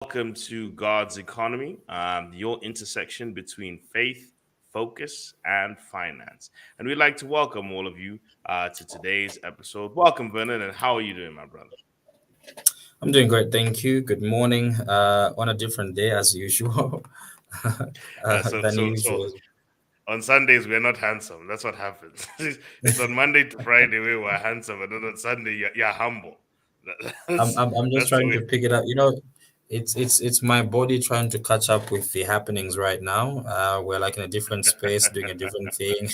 welcome to God's Economy, your intersection between faith, focus, and finance. And we'd like to welcome all of you to today's episode. Welcome, Vernon, and how are you doing, my brother? I'm doing great, thank you. Good morning. On a different day as usual, Uh, so, than so, so usual. on Sundays we're not handsome. That's what happens. It's on Monday to Friday we were handsome, and then on Sunday you're humble. I'm, That's I'm I'm just that's the trying way. to pick it up. It's my body trying to catch up with the happenings right now. We're like in a different space, doing a different thing.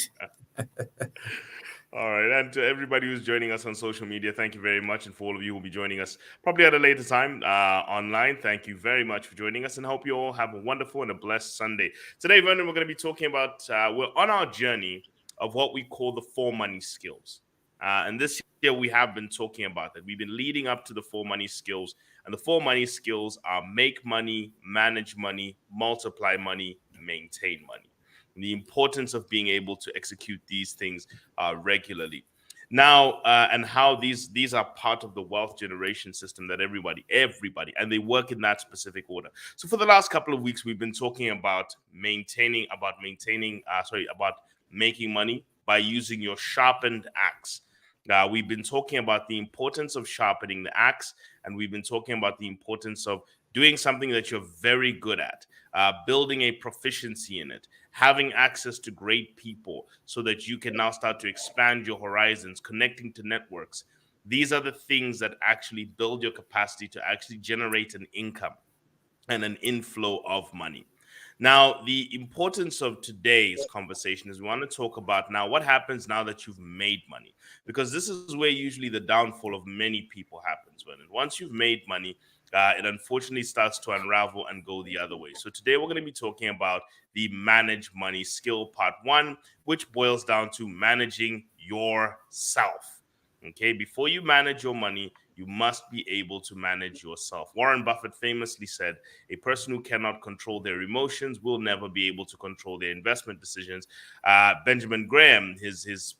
All right, and to everybody who's joining us on social media, thank you very much. And for all of you who will be joining us probably at a later time online, thank you very much for joining us and hope you all have a wonderful and a blessed Sunday. Today, Vernon, we're going to be talking about, we're on our journey of what we call the four money skills. And this year we have been talking about that. We've been leading up to the four money skills. And the four money skills are make money, manage money, multiply money, maintain money, and the importance of being able to execute these things regularly. Now, and how these are part of the wealth generation system that everybody, and they work in that specific order. So for the last couple of weeks, we've been talking about about making money by using your sharpened axe. We've been talking about the importance of sharpening the axe, and we've been talking about the importance of doing something that you're very good at, building a proficiency in it, having access to great people so that you can now start to expand your horizons, connecting to networks. These are the things that actually build your capacity to actually generate an income and an inflow of money. Now, the importance of today's conversation is we want to talk about now what happens now that you've made money, because this is where usually the downfall of many people happens. When once you've made money, it unfortunately starts to unravel and go the other way. So today we're going to be talking about the manage money skill part one, which boils down to managing yourself. Okay, before you manage your money, you must be able to manage yourself. Warren Buffett famously said, a person who cannot control their emotions will never be able to control their investment decisions. Benjamin Graham, his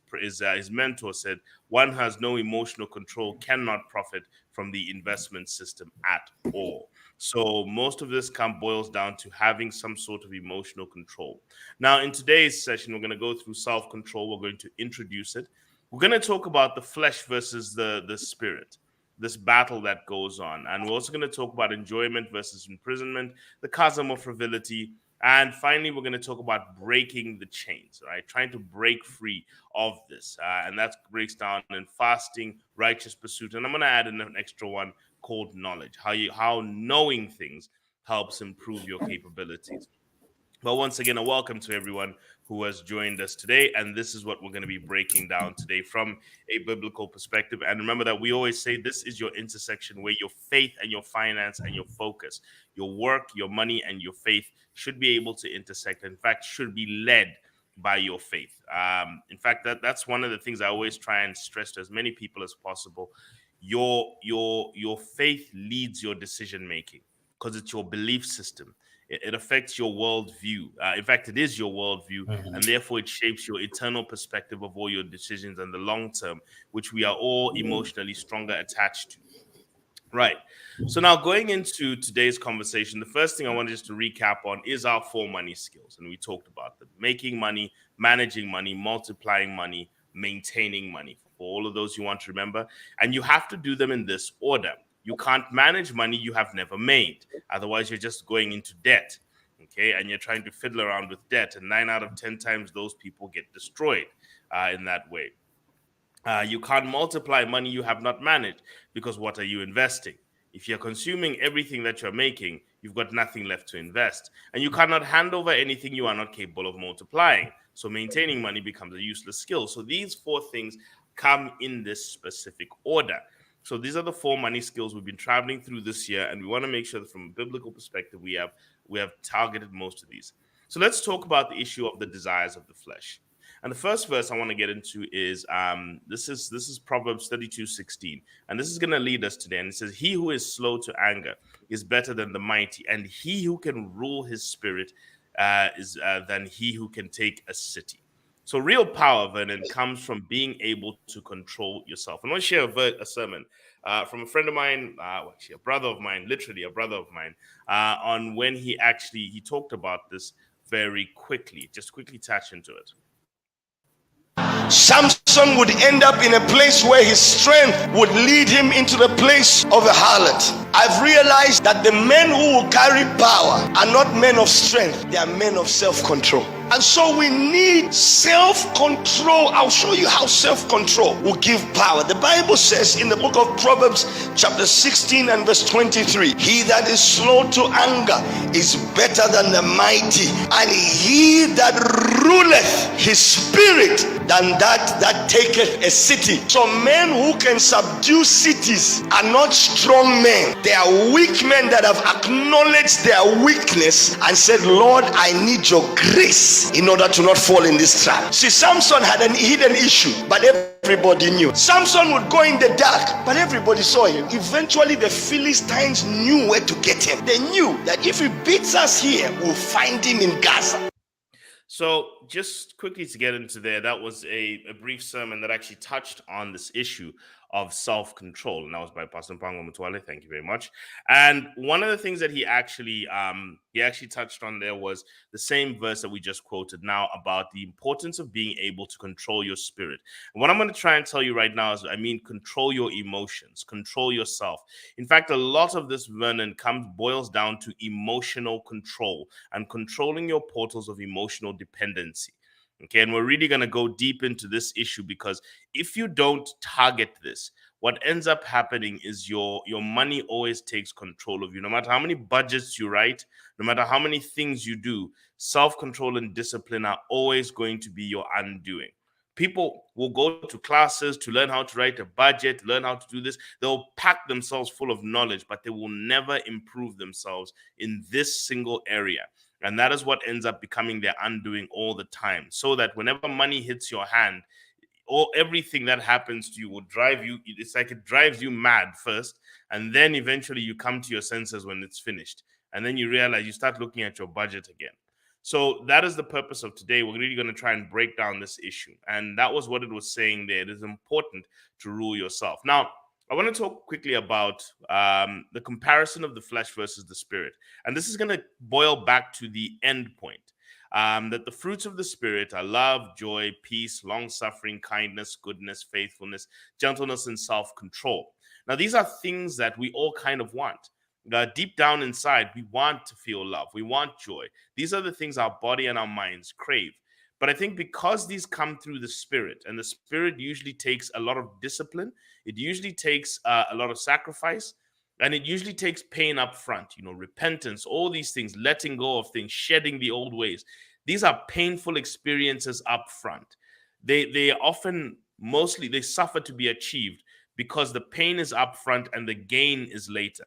mentor, said, one has no emotional control, cannot profit from the investment system at all. So most of this boils down to having some sort of emotional control. Now, in today's session, we're going to go through self-control. We're going to introduce it. We're going to talk about the flesh versus the spirit, this battle that goes on. And we're also going to talk about enjoyment versus imprisonment, the chasm of frivolity. And finally, we're going to talk about breaking the chains, right? Trying to break free of this. And that breaks down in fasting, righteous pursuit. And I'm going to add in an extra one called knowledge, how knowing things helps improve your capabilities. But once again, a welcome to everyone who has joined us today. And this is what we're going to be breaking down today from a biblical perspective. And remember that we always say this is your intersection where your faith and your finance and your focus, your work, your money, and your faith should be able to intersect. In fact, should be led by your faith. In fact, that's one of the things I always try and stress to as many people as possible. Your faith leads your decision making because it's your belief system. It affects your worldview. In fact, it is your worldview, Mhm. and therefore it shapes your eternal perspective of all your decisions and the long term, which we are all emotionally stronger attached to. Right. So now going into today's conversation, the first thing I want just to recap on is our four money skills. And we talked about them: making money, managing money, multiplying money, maintaining money. For all of those you want to remember. And you have to do them in this order. You can't manage money you have never made. Otherwise, you're just going into debt. Okay. And you're trying to fiddle around with debt. And 9 out of 10 times, those people get destroyed in that way. You can't multiply money you have not managed, because what are you investing? If you're consuming everything that you're making, you've got nothing left to invest. And you cannot hand over anything you are not capable of multiplying. So maintaining money becomes a useless skill. So these four things come in this specific order. So these are the four money skills we've been traveling through this year, and we want to make sure that from a biblical perspective we have targeted most of these. So let's talk about the issue of the desires of the flesh. And the first verse I want to get into is this is Proverbs 32:16. And this is going to lead us today. And it says, he who is slow to anger is better than the mighty, and he who can rule his spirit is than he who can take a city. So real power, Vernon, comes from being able to control yourself. And I want to share a sermon from a friend of mine, actually a brother of mine, literally a brother of mine, on when he talked about this very quickly. Just quickly touch into it. Samson would end up in a place where his strength would lead him into the place of a harlot. I've realized that the men who will carry power are not men of strength, they are men of self-control. And so we need self-control. I'll show you how self-control will give power. The Bible says in the book of Proverbs chapter 16 and verse 23, he that is slow to anger is better than the mighty, and he that ruleth his spirit than that taketh a city. So men who can subdue cities are not strong men. They are weak men that have acknowledged their weakness and said, Lord, I need your grace in order to not fall in this trap. See, Samson had a hidden issue, but everybody knew. Samson would go in the dark, but everybody saw him. Eventually, the Philistines knew where to get him. They knew that if he beats us here, we'll find him in Gaza. So just quickly to get into there, that was a brief sermon that actually touched on this issue of self-control, and that was by Pastor Mpango Mutwale. Thank you very much. And one of the things that he actually touched on there was the same verse that we just quoted now about the importance of being able to control your spirit. And what I'm going to try and tell you right now is, control your emotions, control yourself. In fact, a lot of this, Vernon, boils down to emotional control and controlling your portals of emotional dependency. Okay, and we're really going to go deep into this issue, because if you don't target this, what ends up happening is your money always takes control of you. No matter how many budgets you write, no matter how many things you do, self-control and discipline are always going to be your undoing. People will go to classes to learn how to write a budget, learn how to do this. They'll pack themselves full of knowledge, but they will never improve themselves in this single area. And that is what ends up becoming their undoing all the time. So that whenever money hits your hand, everything that happens to you will drive you. It's like it drives you mad first, and then eventually you come to your senses when it's finished. And then you realize, you start looking at your budget again. So that is the purpose of today. We're really going to try and break down this issue. And that was what it was saying there. It is important to rule yourself. Now, I want to talk quickly about the comparison of the flesh versus the spirit. And this is going to boil back to the end point, that the fruits of the spirit are love, joy, peace, long-suffering, kindness, goodness, faithfulness, gentleness, and self-control. Now, these are things that we all kind of want. Deep down inside, we want to feel love. We want joy. These are the things our body and our minds crave. But I think because these come through the spirit, and the spirit usually takes a lot of discipline, it usually takes a lot of sacrifice, and it usually takes pain up front, repentance, all these things, letting go of things, shedding the old ways. These are painful experiences up front. They often, mostly, they suffer to be achieved because the pain is up front and the gain is later.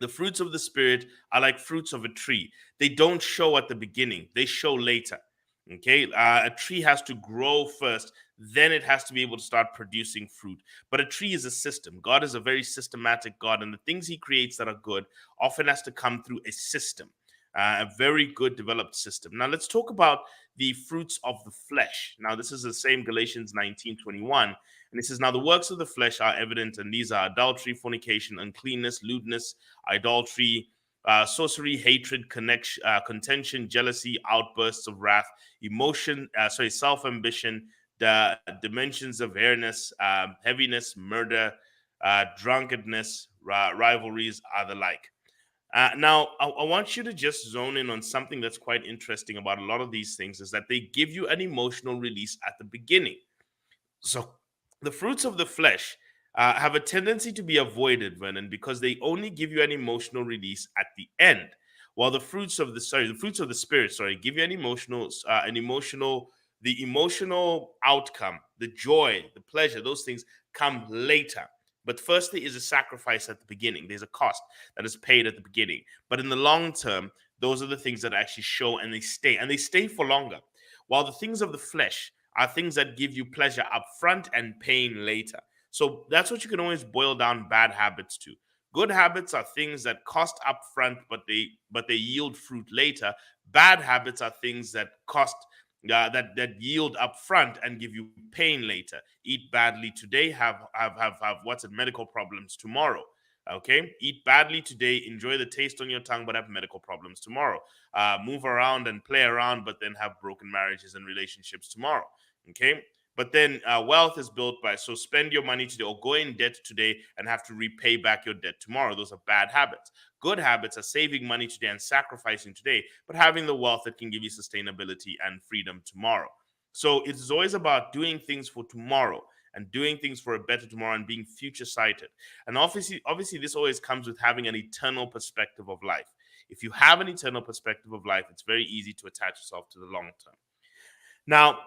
The fruits of the spirit are like fruits of a tree. They don't show at the beginning, they show later. Okay, a tree has to grow first, then it has to be able to start producing fruit. But a tree is a system. God is a very systematic God, and the things he creates that are good often has to come through a system, a very good developed system. Now let's talk about the fruits of the flesh. Now this is the same Galatians 19:21, and it says, now the works of the flesh are evident, and these are adultery, fornication, uncleanness, lewdness, idolatry, sorcery, hatred, contention, jealousy, outbursts of wrath, self-ambition, the dimensions of heaviness, murder, drunkenness, rivalries are the like. Now, I want you to just zone in on something that's quite interesting about a lot of these things, is that they give you an emotional release at the beginning. So the fruits of the flesh have a tendency to be avoided, Vernon, because they only give you an emotional release at the end. While the fruits of the spirit, give you the emotional outcome, the joy, the pleasure, those things come later. But first, there is a sacrifice at the beginning. There's a cost that is paid at the beginning. But in the long term, those are the things that actually show, and they stay for longer. While the things of the flesh are things that give you pleasure up front and pain later. So that's what you can always boil down bad habits to. Good habits are things that cost up front, but they yield fruit later. Bad habits are things that cost that yield up front and give you pain later. Eat badly today, have medical problems tomorrow. Okay, eat badly today, enjoy the taste on your tongue, but have medical problems tomorrow. Move around and play around, but then have broken marriages and relationships tomorrow. Okay, but then wealth is built by, so spend your money today or go in debt today and have to repay back your debt tomorrow. Those are bad habits. Good habits are saving money today and sacrificing today, but having the wealth that can give you sustainability and freedom tomorrow. So it is always about doing things for tomorrow and doing things for a better tomorrow and being future sighted. And obviously, this always comes with having an eternal perspective of life. If you have an eternal perspective of life, it's very easy to attach yourself to the long term. Now,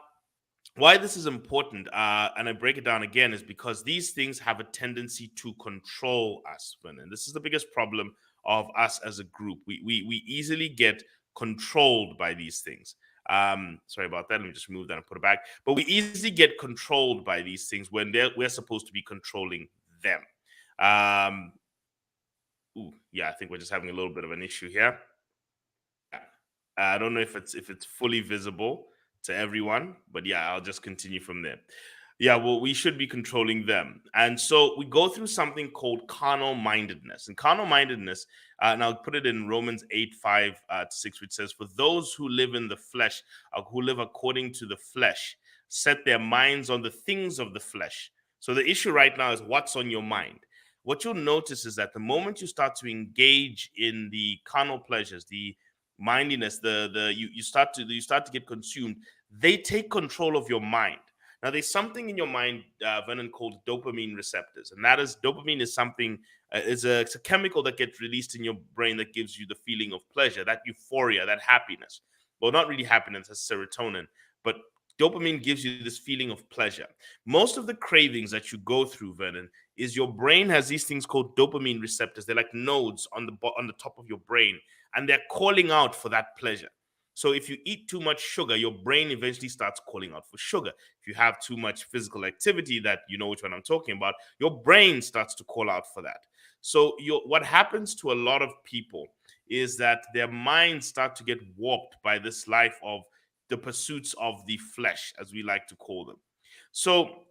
why this is important, and I break it down again, is because these things have a tendency to control us. And this is the biggest problem of us as a group. We easily get controlled by these things. Sorry about that. Let me just remove that and put it back. But we easily get controlled by these things when we're supposed to be controlling them. I think we're just having a little bit of an issue here. I don't know if it's fully visible to everyone, but yeah, I'll just continue from there. Yeah, well, we should be controlling them. And so we go through something called carnal mindedness. And carnal mindedness, and I'll put it in Romans 8:5-6, which says, "For those who live in the flesh, who live according to the flesh, set their minds on the things of the flesh." So the issue right now is what's on your mind. What you'll notice is that the moment you start to engage in the carnal pleasures, the mindiness, you start to get consumed, they take control of your mind. Now, there's something in your mind, Vernon, called dopamine receptors, and dopamine is something. It's a chemical that gets released in your brain that gives you the feeling of pleasure, that euphoria, that happiness. Well, not really happiness, that's serotonin, but dopamine gives you this feeling of pleasure. Most of the cravings that you go through, Vernon, is your brain has these things called dopamine receptors. They're like nodes on the top of your brain, and they're calling out for that pleasure. So if you eat too much sugar, your brain eventually starts calling out for sugar. If you have too much physical activity, that you know which one I'm talking about, your brain starts to call out for that. So what happens to a lot of people is that their minds start to get warped by this life of the pursuits of the flesh, as we like to call them. So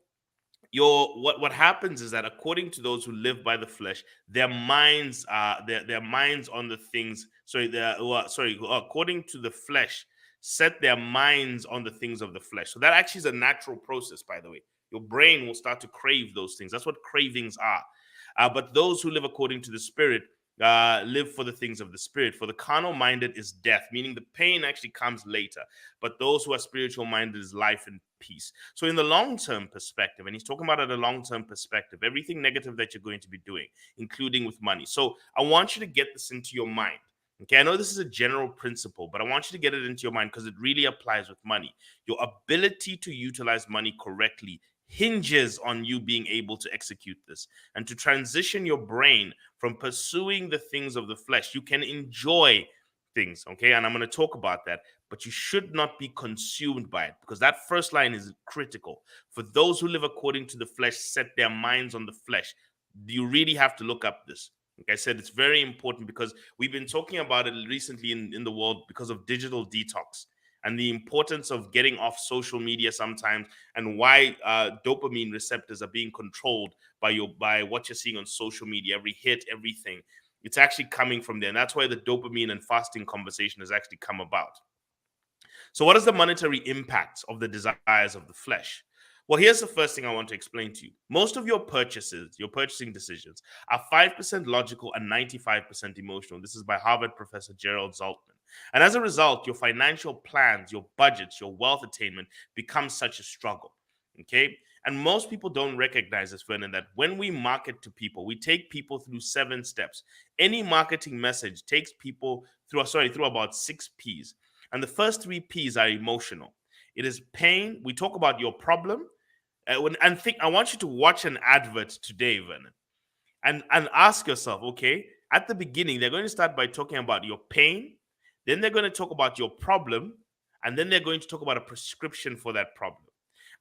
what happens is that according to those who live by the flesh, their minds their minds on the things. According to the flesh, set their minds on the things of the flesh. So that actually is a natural process, by the way. Your brain will start to crave those things. That's what cravings are. But those who live according to the Spirit live for the things of the Spirit. For the carnal minded is death, meaning the pain actually comes later. But those who are spiritual minded is life and peace. So in the long-term perspective, and he's talking about at a long-term perspective, everything negative that you're going to be doing, including with money. So I want you to get this into your mind. Okay, I know this is a general principle, but I want you to get it into your mind because it really applies with money. Your ability to utilize money correctly hinges on you being able to execute this and to transition your brain from pursuing the things of the flesh. You can enjoy things, okay? And I'm going to talk about that, but you should not be consumed by it, because that first line is critical. For those who live according to the flesh, set their minds on the flesh. You really have to look up this. Like I said, it's very important because we've been talking about it recently in the world because of digital detox and the importance of getting off social media sometimes, and why dopamine receptors are being controlled by what you're seeing on social media. Every hit, everything, it's actually coming from there. And that's why the dopamine and fasting conversation has actually come about. So what is the monetary impact of the desires of the flesh? Well, here's the first thing I want to explain to you. Most of your purchases, your purchasing decisions, are 5% logical and 95% emotional. This is by Harvard professor Gerald Zaltman. And as a result, your financial plans, your budgets, your wealth attainment becomes such a struggle. Okay? And most people don't recognize this, Vernon, that when we market to people, we take people through 7 steps. Any marketing message takes people through about 6 P's. And the first 3 P's are emotional. It is pain. We talk about your problem. I want you to watch an advert today, Vernon, and ask yourself, okay, at the beginning, they're going to start by talking about your pain. Then they're going to talk about your problem. And then they're going to talk about a prescription for that problem.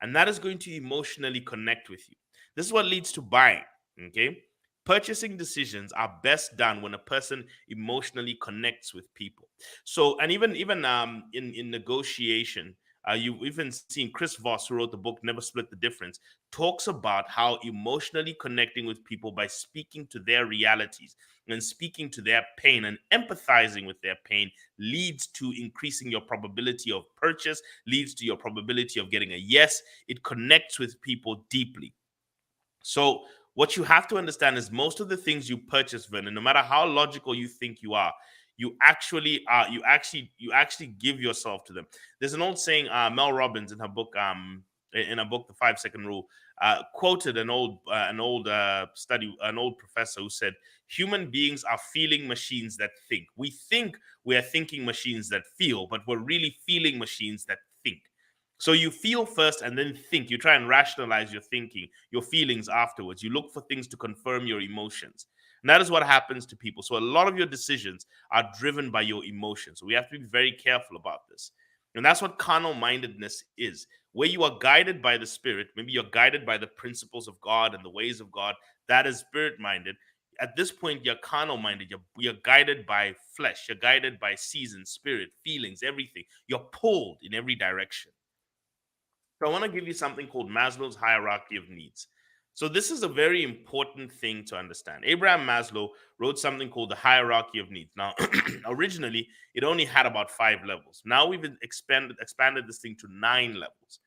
And that is going to emotionally connect with you. This is what leads to buying, okay? Purchasing decisions are best done when a person emotionally connects with people. So, and even in negotiation, You've even seen Chris Voss, who wrote the book Never Split the Difference, talks about how emotionally connecting with people by speaking to their realities and speaking to their pain and empathizing with their pain leads to increasing your probability of purchase, leads to your probability of getting a yes. It connects with people deeply. So what you have to understand is most of the things you purchase, Vernon, no matter how logical you think you are, you actually give yourself to them. There's an old saying, Mel Robbins in her book, The 5 Second Rule, quoted an old professor who said, human beings are feeling machines that think. We think we are thinking machines that feel, but we're really feeling machines that think. So you feel first and then think. You try and rationalize your thinking, your feelings afterwards. You look for things to confirm your emotions. And that is what happens to people. So a lot of your decisions are driven by your emotions. So we have to be very careful about this. And that's what carnal mindedness is. Where you are guided by the Spirit, maybe you're guided by the principles of God and the ways of God, that is spirit minded. At this point, you're carnal minded. You're guided by flesh. You're guided by season, spirit, feelings, everything. You're pulled in every direction. So I want to give you something called Maslow's hierarchy of needs. So this is a very important thing to understand. Abraham Maslow wrote something called the hierarchy of needs. Now, originally, it only had about 5 levels. Now we've expanded this thing to 9 levels.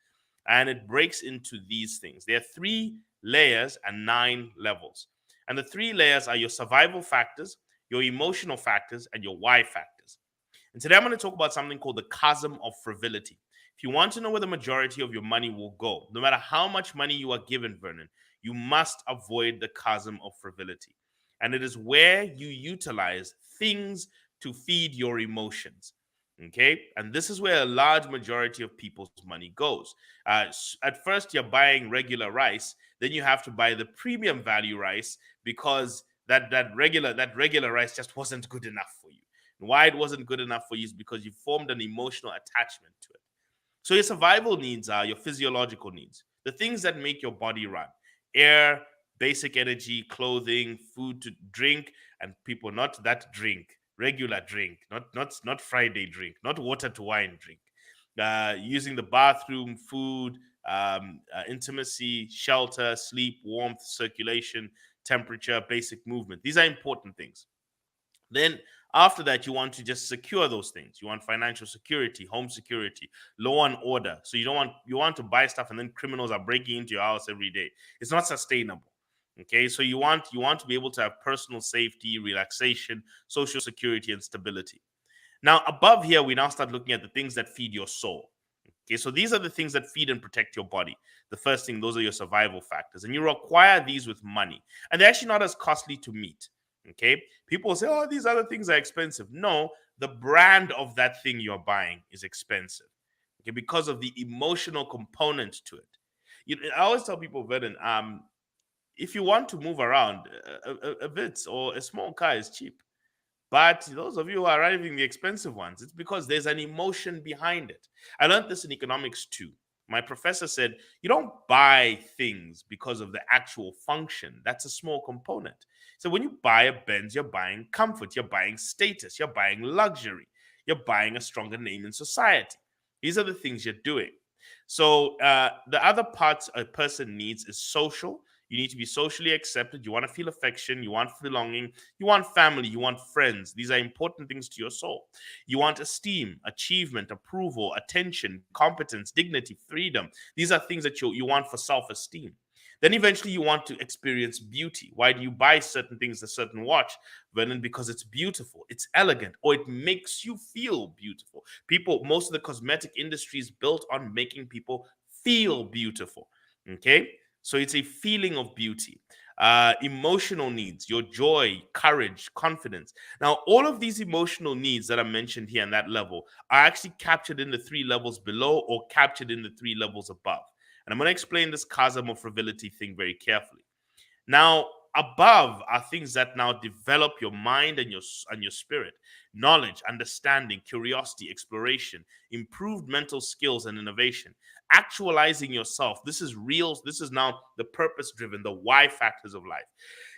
And it breaks into these things. There are 3 layers and 9 levels. And the 3 layers are your survival factors, your emotional factors, and your why factors. And today I'm going to talk about something called the chasm of frivolity. If you want to know where the majority of your money will go, no matter how much money you are given, Vernon, you must avoid the chasm of frivolity. And it is where you utilize things to feed your emotions. Okay. And this is where a large majority of people's money goes. At first, you're buying regular rice. Then you have to buy the premium value rice because that regular rice just wasn't good enough for you. And why it wasn't good enough for you is because you formed an emotional attachment to it. So your survival needs are your physiological needs, the things that make your body run: air, basic energy, clothing, food to drink, and people not that drink, regular drink, not Friday drink, not water to wine drink. Using the bathroom, food, intimacy, shelter, sleep, warmth, circulation, temperature, basic movement. These are important things. Then after that, you want to just secure those things. You want financial security, home security, law and order. So you want to buy stuff and then criminals are breaking into your house every day. It's not sustainable. Okay, so you want to be able to have personal safety, relaxation, social security, and stability. Now, above here, we now start looking at the things that feed your soul. Okay, so these are the things that feed and protect your body. The first thing, those are your survival factors, and you acquire these with money, and they're actually not as costly to meet. Okay, people say, oh, these other things are expensive. No, the brand of that thing you're buying is expensive. Okay, because of the emotional component to it. I always tell people, Vernon, if you want to move around, a Vitz or a small car is cheap. But those of you who are driving the expensive ones, it's because there's an emotion behind it. I learned this in economics too. My professor said, you don't buy things because of the actual function. That's a small component. So when you buy a Benz, you're buying comfort, you're buying status, you're buying luxury, you're buying a stronger name in society. These are the things you're doing. So the other parts a person needs is social. You need to be socially accepted. You want to feel affection. You want belonging. You want family. You want friends. These are important things to your soul. You want esteem, achievement, approval, attention, competence, dignity, freedom. These are things that you want for self-esteem. Then eventually you want to experience beauty. Why do you buy certain things, a certain watch? Vernon, because it's beautiful, it's elegant, or it makes you feel beautiful. Most of the cosmetic industry is built on making people feel beautiful. Okay? So it's a feeling of beauty. Emotional needs, your joy, courage, confidence. Now, all of these emotional needs that are mentioned here in that level are actually captured in the 3 levels below or captured in the 3 levels above. And I'm going to explain this chasm of frivolity thing very carefully. Now, above are things that now develop your mind and your spirit: knowledge, understanding, curiosity, exploration, improved mental skills, and innovation. Actualizing yourself. This is real. This is now the purpose-driven, the why factors of life.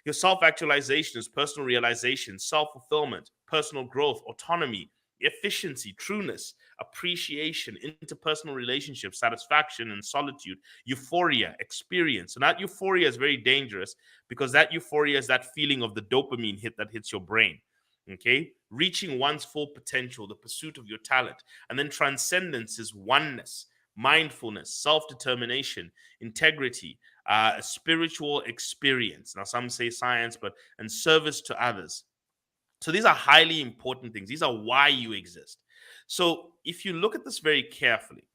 Your self-actualization is personal realization, self-fulfillment, personal growth, autonomy, efficiency, trueness, appreciation, interpersonal relationships, satisfaction and solitude, euphoria, experience. So that euphoria is very dangerous because that euphoria is that feeling of the dopamine hit that hits your brain. Okay, reaching one's full potential, the pursuit of your talent. And then transcendence is oneness, mindfulness, self-determination, integrity, a spiritual experience. Now some say science, and service to others. So these are highly important things. These are why you exist. So if you look at this very carefully,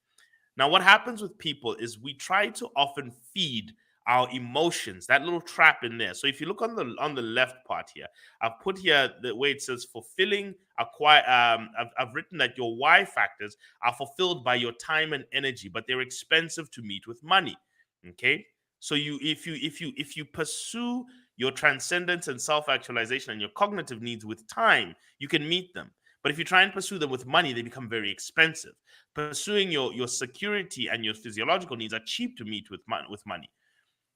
now what happens with people is we try to often feed our emotions, that little trap in there. So if you look on the left part here, I've put here the way it says fulfilling, acquire. I've written that your why factors are fulfilled by your time and energy, but they're expensive to meet with money. Okay, so if you pursue your transcendence and self-actualization and your cognitive needs with time, you can meet them. But if you try and pursue them with money, they become very expensive. Pursuing your security and your physiological needs are cheap to meet with money.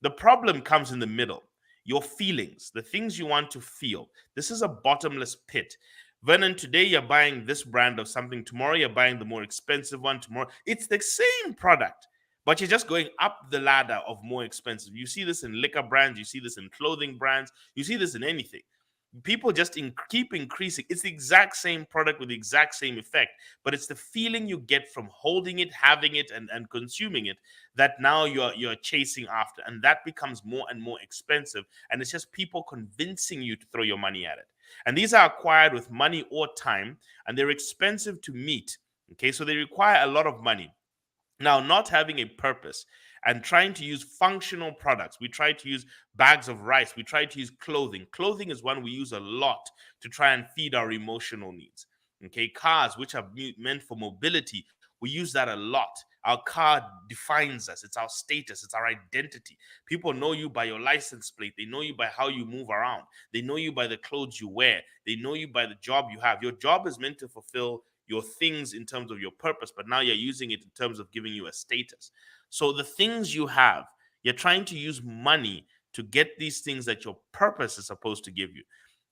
The problem comes in the middle. Your feelings, the things you want to feel. This is a bottomless pit. Vernon, today you're buying this brand of something. Tomorrow you're buying the more expensive one. Tomorrow it's the same product, but you're just going up the ladder of more expensive. You see this in liquor brands. You see this in clothing brands. You see this in anything. People just keep increasing. It's the exact same product with the exact same effect, but it's the feeling you get from holding it, having it, and consuming it that now you're chasing after, and that becomes more and more expensive. And it's just people convincing you to throw your money at it. And these are acquired with money or time, and they're expensive to meet. Okay, so they require a lot of money. Now, not having a purpose and trying to use functional products. We try to use bags of rice. We try to use clothing. Clothing is one we use a lot to try and feed our emotional needs. Okay, cars, which are meant for mobility, we use that a lot. Our car defines us. It's our status. It's our identity. People know you by your license plate. They know you by how you move around. They know you by the clothes you wear. They know you by the job you have. Your job is meant to fulfill your things in terms of your purpose, but now you're using it in terms of giving you a status. So the things you have, you're trying to use money to get these things that your purpose is supposed to give you.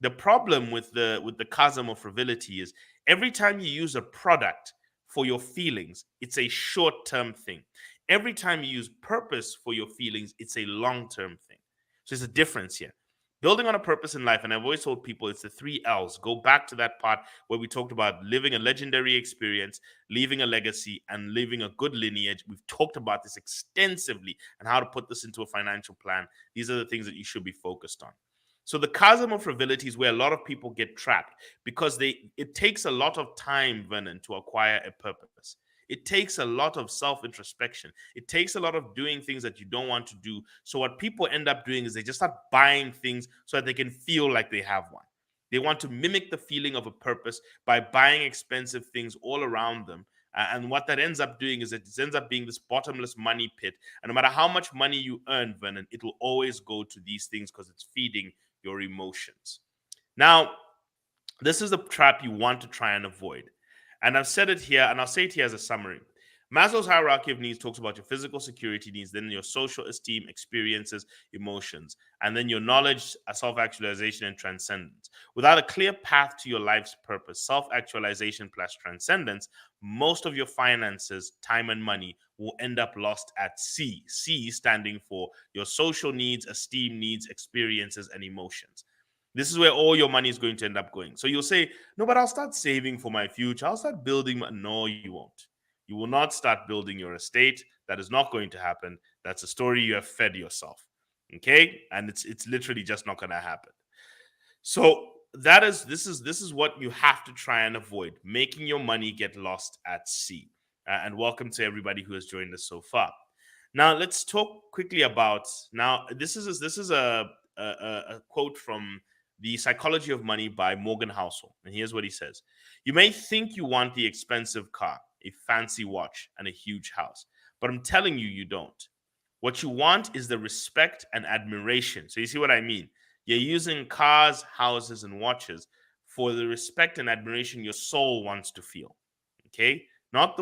The problem with the chasm of frivolity is every time you use a product for your feelings, it's a short-term thing. Every time you use purpose for your feelings, it's a long-term thing. So there's a difference here. Building on a purpose in life, and I've always told people it's the 3 L's. Go back to that part where we talked about living a legendary experience, leaving a legacy, and leaving a good lineage. We've talked about this extensively and how to put this into a financial plan. These are the things that you should be focused on. So the chasm of frivolity is where a lot of people get trapped because it takes a lot of time, Vernon, to acquire a purpose. It takes a lot of self-introspection. It takes a lot of doing things that you don't want to do. So what people end up doing is they just start buying things so that they can feel like they have one. They want to mimic the feeling of a purpose by buying expensive things all around them. And what that ends up doing is it ends up being this bottomless money pit. And no matter how much money you earn, Vernon, it will always go to these things because it's feeding your emotions. Now, this is the trap you want to try and avoid. And I've said it here, and I'll say it here as a summary. Maslow's hierarchy of needs talks about your physical security needs, then your social esteem, experiences, emotions, and then your knowledge, self-actualization, and transcendence. Without a clear path to your life's purpose, self-actualization plus transcendence, most of your finances, time, and money will end up lost at C. C standing for your social needs, esteem needs, experiences, and emotions. This is where all your money is going to end up going. So you'll say, no, but I'll start saving for my future. I'll start building. No, you won't. You will not start building your estate. That is not going to happen. That's a story you have fed yourself. Okay? And it's literally just not going to happen. So this is what you have to try and avoid, making your money get lost at sea. And welcome to everybody who has joined us so far. Now let's talk quickly about, now this is a quote from The Psychology of Money by Morgan Housel. And here's what he says. You may think you want the expensive car, a fancy watch, and a huge house, but I'm telling you, you don't. What you want is the respect and admiration. So you see what I mean? You're using cars, houses, and watches for the respect and admiration your soul wants to feel. Okay? Not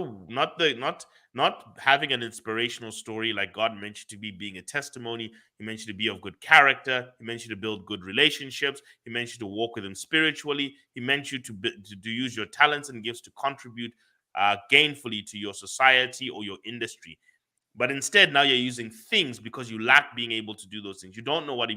having an inspirational story like God meant you to be, being a testimony. He meant you to be of good character. He meant you to build good relationships. He meant you to walk with him spiritually. He meant you to use your talents and gifts to contribute gainfully to your society or your industry. But instead, now you're using things because you lack being able to do those things. You don't know what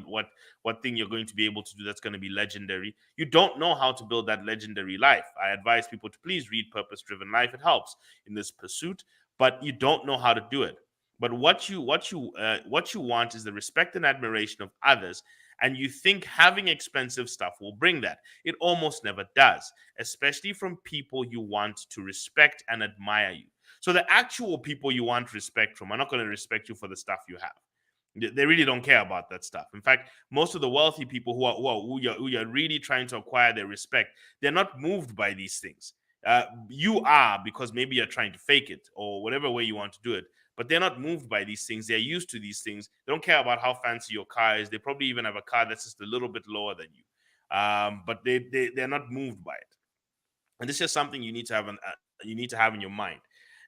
thing you're going to be able to do that's going to be legendary. You don't know how to build that legendary life. I advise people to please read Purpose Driven Life. It helps in this pursuit, but you don't know how to do it. But what you want is the respect and admiration of others, and you think having expensive stuff will bring that. It almost never does, especially from people you want to respect and admire you. So the actual people you want respect from are not going to respect you for the stuff you have. They really don't care about that stuff. In fact, most of the wealthy people who you're really trying to acquire their respect, they're not moved by these things. You are, because maybe you're trying to fake it or whatever way you want to do it. But they're not moved by these things. They're used to these things. They don't care about how fancy your car is. They probably even have a car that's just a little bit lower than you. But they're not moved by it. And this is something you need to have in your mind.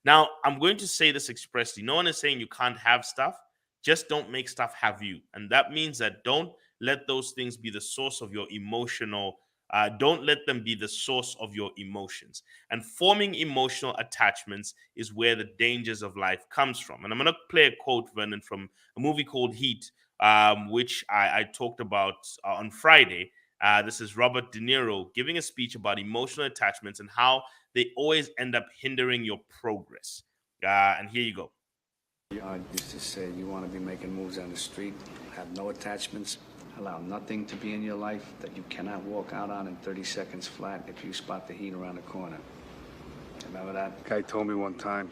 Now, I'm going to say this expressly. No one is saying you can't have stuff. Just don't make stuff have you. And that means that don't let those things be the source of your emotional, don't let them be the source of your emotions. And forming emotional attachments is where the dangers of life comes from. And I'm going to play a quote, Vernon, from a movie called Heat, which I talked about on Friday. This is Robert De Niro giving a speech about emotional attachments and how they always end up hindering your progress. And here you go. I used to say you want to be making moves on the street, have no attachments, allow nothing to be in your life that you cannot walk out on in 30 seconds flat if you spot the heat around the corner. Remember that? Guy told me one time,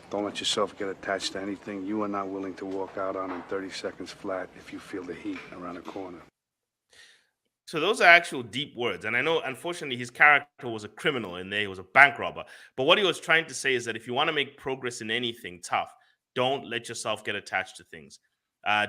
don't let yourself get attached to anything you are not willing to walk out on in 30 seconds flat if you feel the heat around the corner. So those are actual deep words. And I know, unfortunately, his character was a criminal in there. He was a bank robber. But what he was trying to say is that if you want to make progress in anything tough, don't let yourself get attached to things.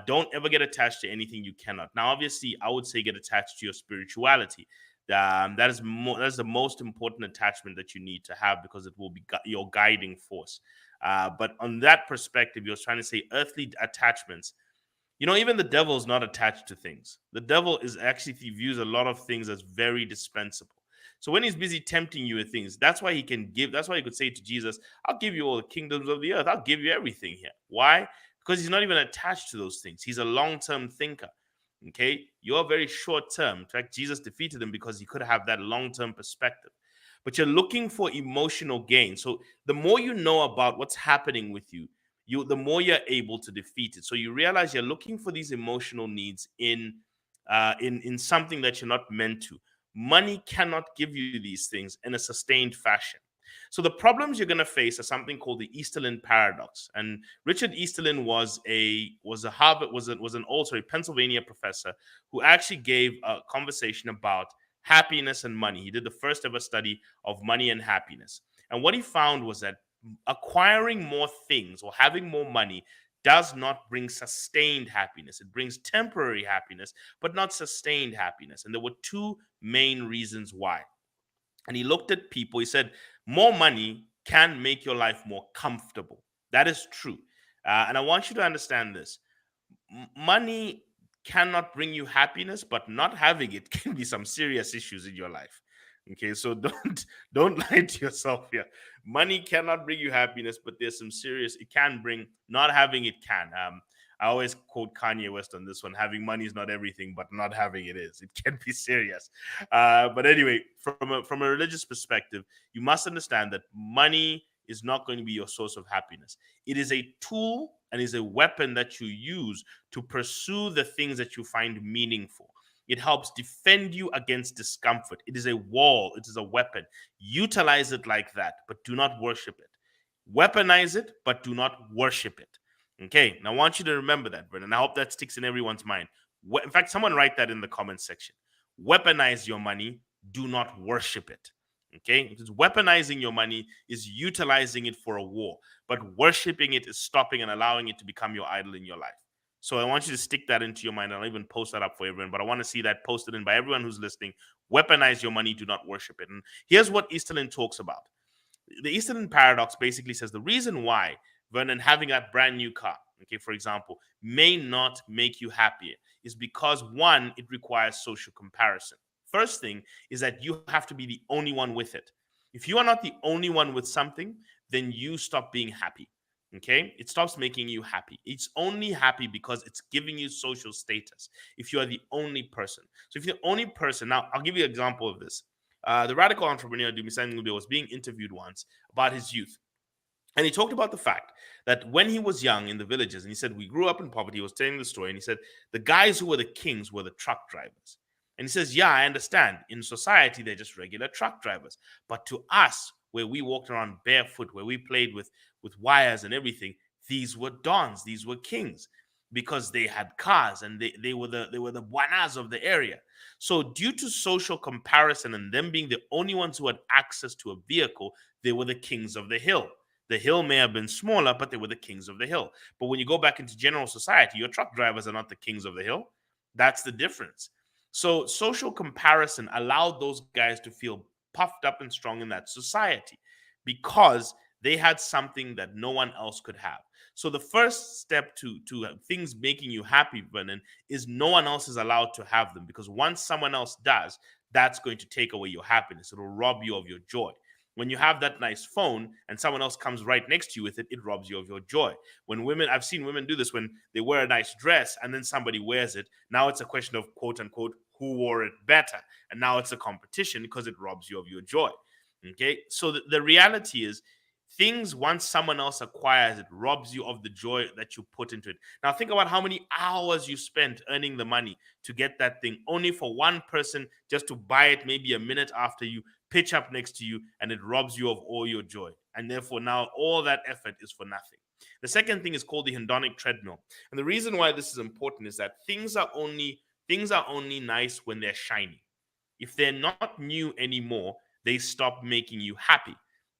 Don't ever get attached to anything you cannot. Now, obviously, I would say get attached to your spirituality. That is the most important attachment that you need to have, because it will be your guiding force. But on that perspective, you're trying to say earthly attachments. You know, even the devil is not attached to things. The devil is actually, he views a lot of things as very dispensable. So when he's busy tempting you with things, that's why he could say to Jesus, I'll give you all the kingdoms of the earth. I'll give you everything here. Why? Because he's not even attached to those things. He's a long-term thinker. Okay? You're very short-term. In fact, Jesus defeated him because he could have that long-term perspective. But you're looking for emotional gain. So the more you know about what's happening with you, the more you're able to defeat it. So you realize you're looking for these emotional needs in something that you're not meant to. Money cannot give you these things in a sustained fashion. So the problems you're going to face are something called the Easterlin paradox. And Richard Easterlin was an Pennsylvania professor who actually gave a conversation about happiness and money. He did the first ever study of money and happiness. And what he found was that acquiring more things or having more money does not bring sustained happiness. It brings temporary happiness, but not sustained happiness. And there were two main reasons why. And he looked at people. He said, more money can make your life more comfortable. That is true. And I want you to understand this. Money cannot bring you happiness, but not having it can be some serious issues in your life. Okay, so don't lie to yourself here. Money cannot bring you happiness, but there's some serious, it can bring, not having it can. I always quote Kanye West on this one: having money is not everything, but not having it is. It can be serious. But anyway, from a religious perspective, you must understand that money is not going to be your source of happiness. It is a tool and is a weapon that you use to pursue the things that you find meaningful. It helps defend you against discomfort. It is a wall. It is a weapon. Utilize it like that, but do not worship it. Weaponize it, but do not worship it. Okay, now I want you to remember that, Brendan. I hope that sticks in everyone's mind. In fact, someone write that in the comments section. Weaponize your money. Do not worship it. Okay, because weaponizing your money is utilizing it for a war, but worshiping it is stopping and allowing it to become your idol in your life. So I want you to stick that into your mind. I'll even post that up for everyone, but I want to see that posted in by everyone who's listening. Weaponize your money, do not worship it. And here's what Easterlin talks about. The Easterlin paradox basically says the reason why, Vernon, having that brand new car, okay, for example, may not make you happier is because, one, it requires social comparison. First thing is that you have to be the only one with it. If you are not the only one with something, then you stop being happy. Okay, it stops making you happy. It's only happy because it's giving you social status. If you are the only person, so if you're the only person, now I'll give you an example of this. The radical entrepreneur Dumisani Ngube was being interviewed once about his youth, and he talked about the fact that when he was young in the villages, and he said we grew up in poverty. He was telling the story, and he said the guys who were the kings were the truck drivers. And he says, yeah, I understand. In society, they're just regular truck drivers, but to us, where we walked around barefoot, where we played with wires and everything, these were dons, these were kings, because they had cars and they were the buanas of the area. So due to social comparison and them being the only ones who had access to a vehicle, they were the kings of the hill. The hill may have been smaller, but they were the kings of the hill. But when you go back into general society, your truck drivers are not the kings of the hill. That's the difference. So social comparison allowed those guys to feel puffed up and strong in that society because they had something that no one else could have. So the first step to things making you happy, Vernon, is no one else is allowed to have them, because once someone else does, that's going to take away your happiness. It'll rob you of your joy. When you have that nice phone and someone else comes right next to you with it, it robs you of your joy. When women, I've seen women do this when they wear a nice dress and then somebody wears it. Now it's a question of, quote unquote, who wore it better. And now it's a competition because it robs you of your joy. Okay. So the reality is, things, once someone else acquires it, robs you of the joy that you put into it. Now think about how many hours you spent earning the money to get that thing, only for one person just to buy it maybe a minute after you, pitch up next to you, and it robs you of all your joy. And therefore now all that effort is for nothing. The second thing is called the hedonic treadmill. And the reason why this is important is that things are only nice when they're shiny. If they're not new anymore, they stop making you happy.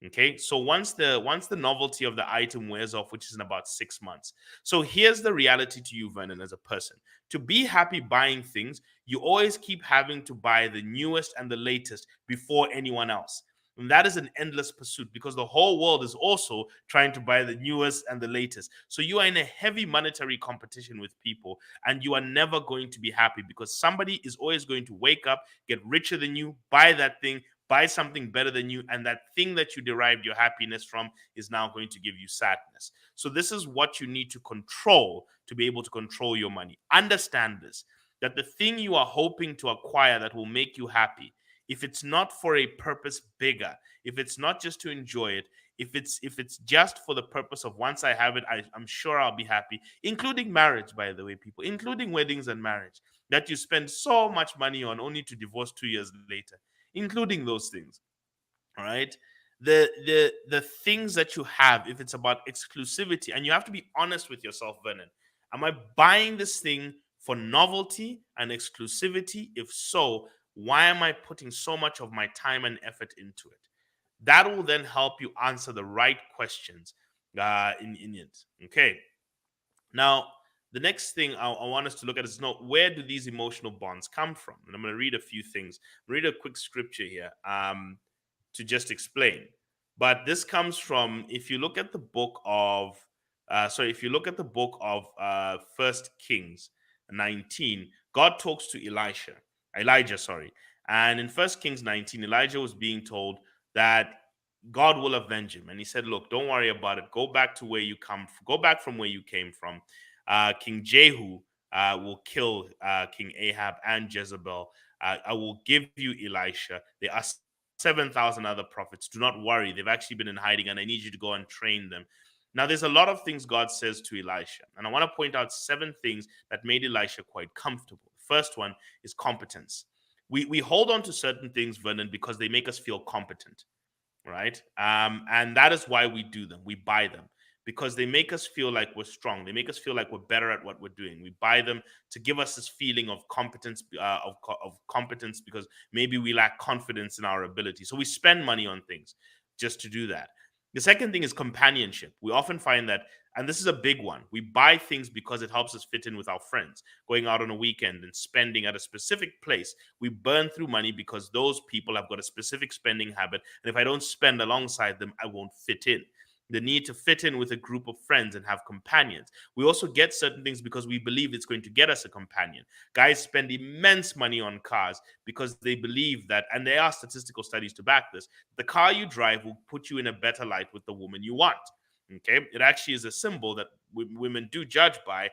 Okay, so once the novelty of the item wears off, which is in about 6 months. So here's the reality to you, Vernon, as a person. To be happy buying things, you always keep having to buy the newest and the latest before anyone else. And that is an endless pursuit, because the whole world is also trying to buy the newest and the latest. So you are in a heavy monetary competition with people, and you are never going to be happy, because somebody is always going to wake up, get richer than you, buy that thing, buy something better than you, and that thing that you derived your happiness from is now going to give you sadness. So this is what you need to control to be able to control your money. Understand this, that the thing you are hoping to acquire that will make you happy, if it's not for a purpose bigger, if it's not just to enjoy it, if it's just for the purpose of, once I have it, I'm sure I'll be happy, including marriage, by the way, people, including weddings and marriage, that you spend so much money on only to divorce 2 years later, including those things. All right. The things that you have, if it's about exclusivity, and you have to be honest with yourself, Vernon, am I buying this thing for novelty and exclusivity? If so, why am I putting so much of my time and effort into it? That will then help you answer the right questions in it. Okay. Now, the next thing I want us to look at is, where do these emotional bonds come from? And I'm going to read a few things. Read a quick scripture here to just explain. But this comes from, if you look at the book of, First Kings 19, God talks to Elijah. And in 1 Kings 19, Elijah was being told that God will avenge him. And he said, look, don't worry about it. Go back to where you come from. Go back from where you came from. King Jehu will kill King Ahab and Jezebel. I will give you Elisha. There are 7,000 other prophets. Do not worry. They've actually been in hiding, and I need you to go and train them. Now, there's a lot of things God says to Elisha, and I want to point out 7 things that made Elisha quite comfortable. First one is competence. We hold on to certain things, Vernon, because they make us feel competent, right? And that is why we do them. We buy them because they make us feel like we're strong. They make us feel like we're better at what we're doing. We buy them to give us this feeling of competence, competence, because maybe we lack confidence in our ability. So we spend money on things just to do that. The second thing is companionship. We often find that, and this is a big one, we buy things because it helps us fit in with our friends. Going out on a weekend and spending at a specific place, we burn through money because those people have got a specific spending habit. And if I don't spend alongside them, I won't fit in. The need to fit in with a group of friends and have companions. We also get certain things because we believe it's going to get us a companion. Guys spend immense money on cars because they believe that, and there are statistical studies to back this, the car you drive will put you in a better light with the woman you want. Okay, it actually is a symbol that women do judge by.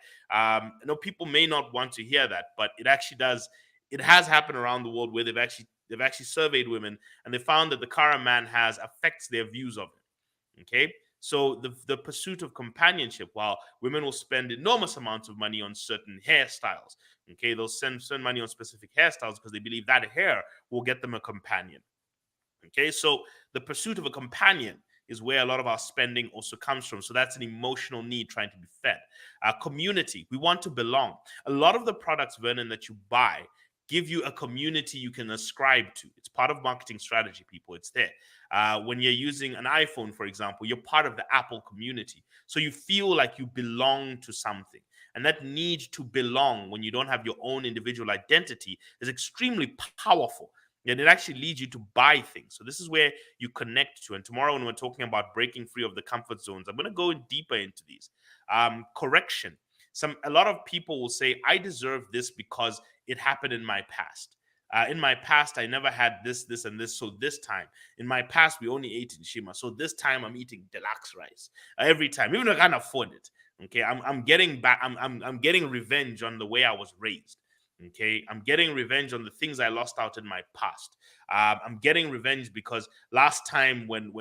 People may not want to hear that, but it actually does. It has happened around the world where they've actually surveyed women, and they found that the car a man has affects their views of him. Okay, so the pursuit of companionship, while women will spend enormous amounts of money on certain hairstyles, okay, they'll spend money on specific hairstyles because they believe that hair will get them a companion. Okay, so the pursuit of a companion is where a lot of our spending also comes from. So that's an emotional need trying to be fed. Community, we want to belong. A lot of the products, Vernon, that you buy give you a community you can ascribe to. It's part of marketing strategy, people. It's there. When you're using an iPhone, for example, you're part of the Apple community. So you feel like you belong to something. And that need to belong when you don't have your own individual identity is extremely powerful. And it actually leads you to buy things. So this is where you connect to. And tomorrow, when we're talking about breaking free of the comfort zones, I'm going to go deeper into these. Correction. A lot of people will say, I deserve this because it happened in my past. In my past, I never had this, and this. So this time, in my past, we only ate in Shima. So this time, I'm eating deluxe rice every time, even though I can't afford it. Okay, I'm getting back. I'm getting revenge on the way I was raised. Okay, I'm getting revenge on the things I lost out in my past. I'm getting revenge because last time when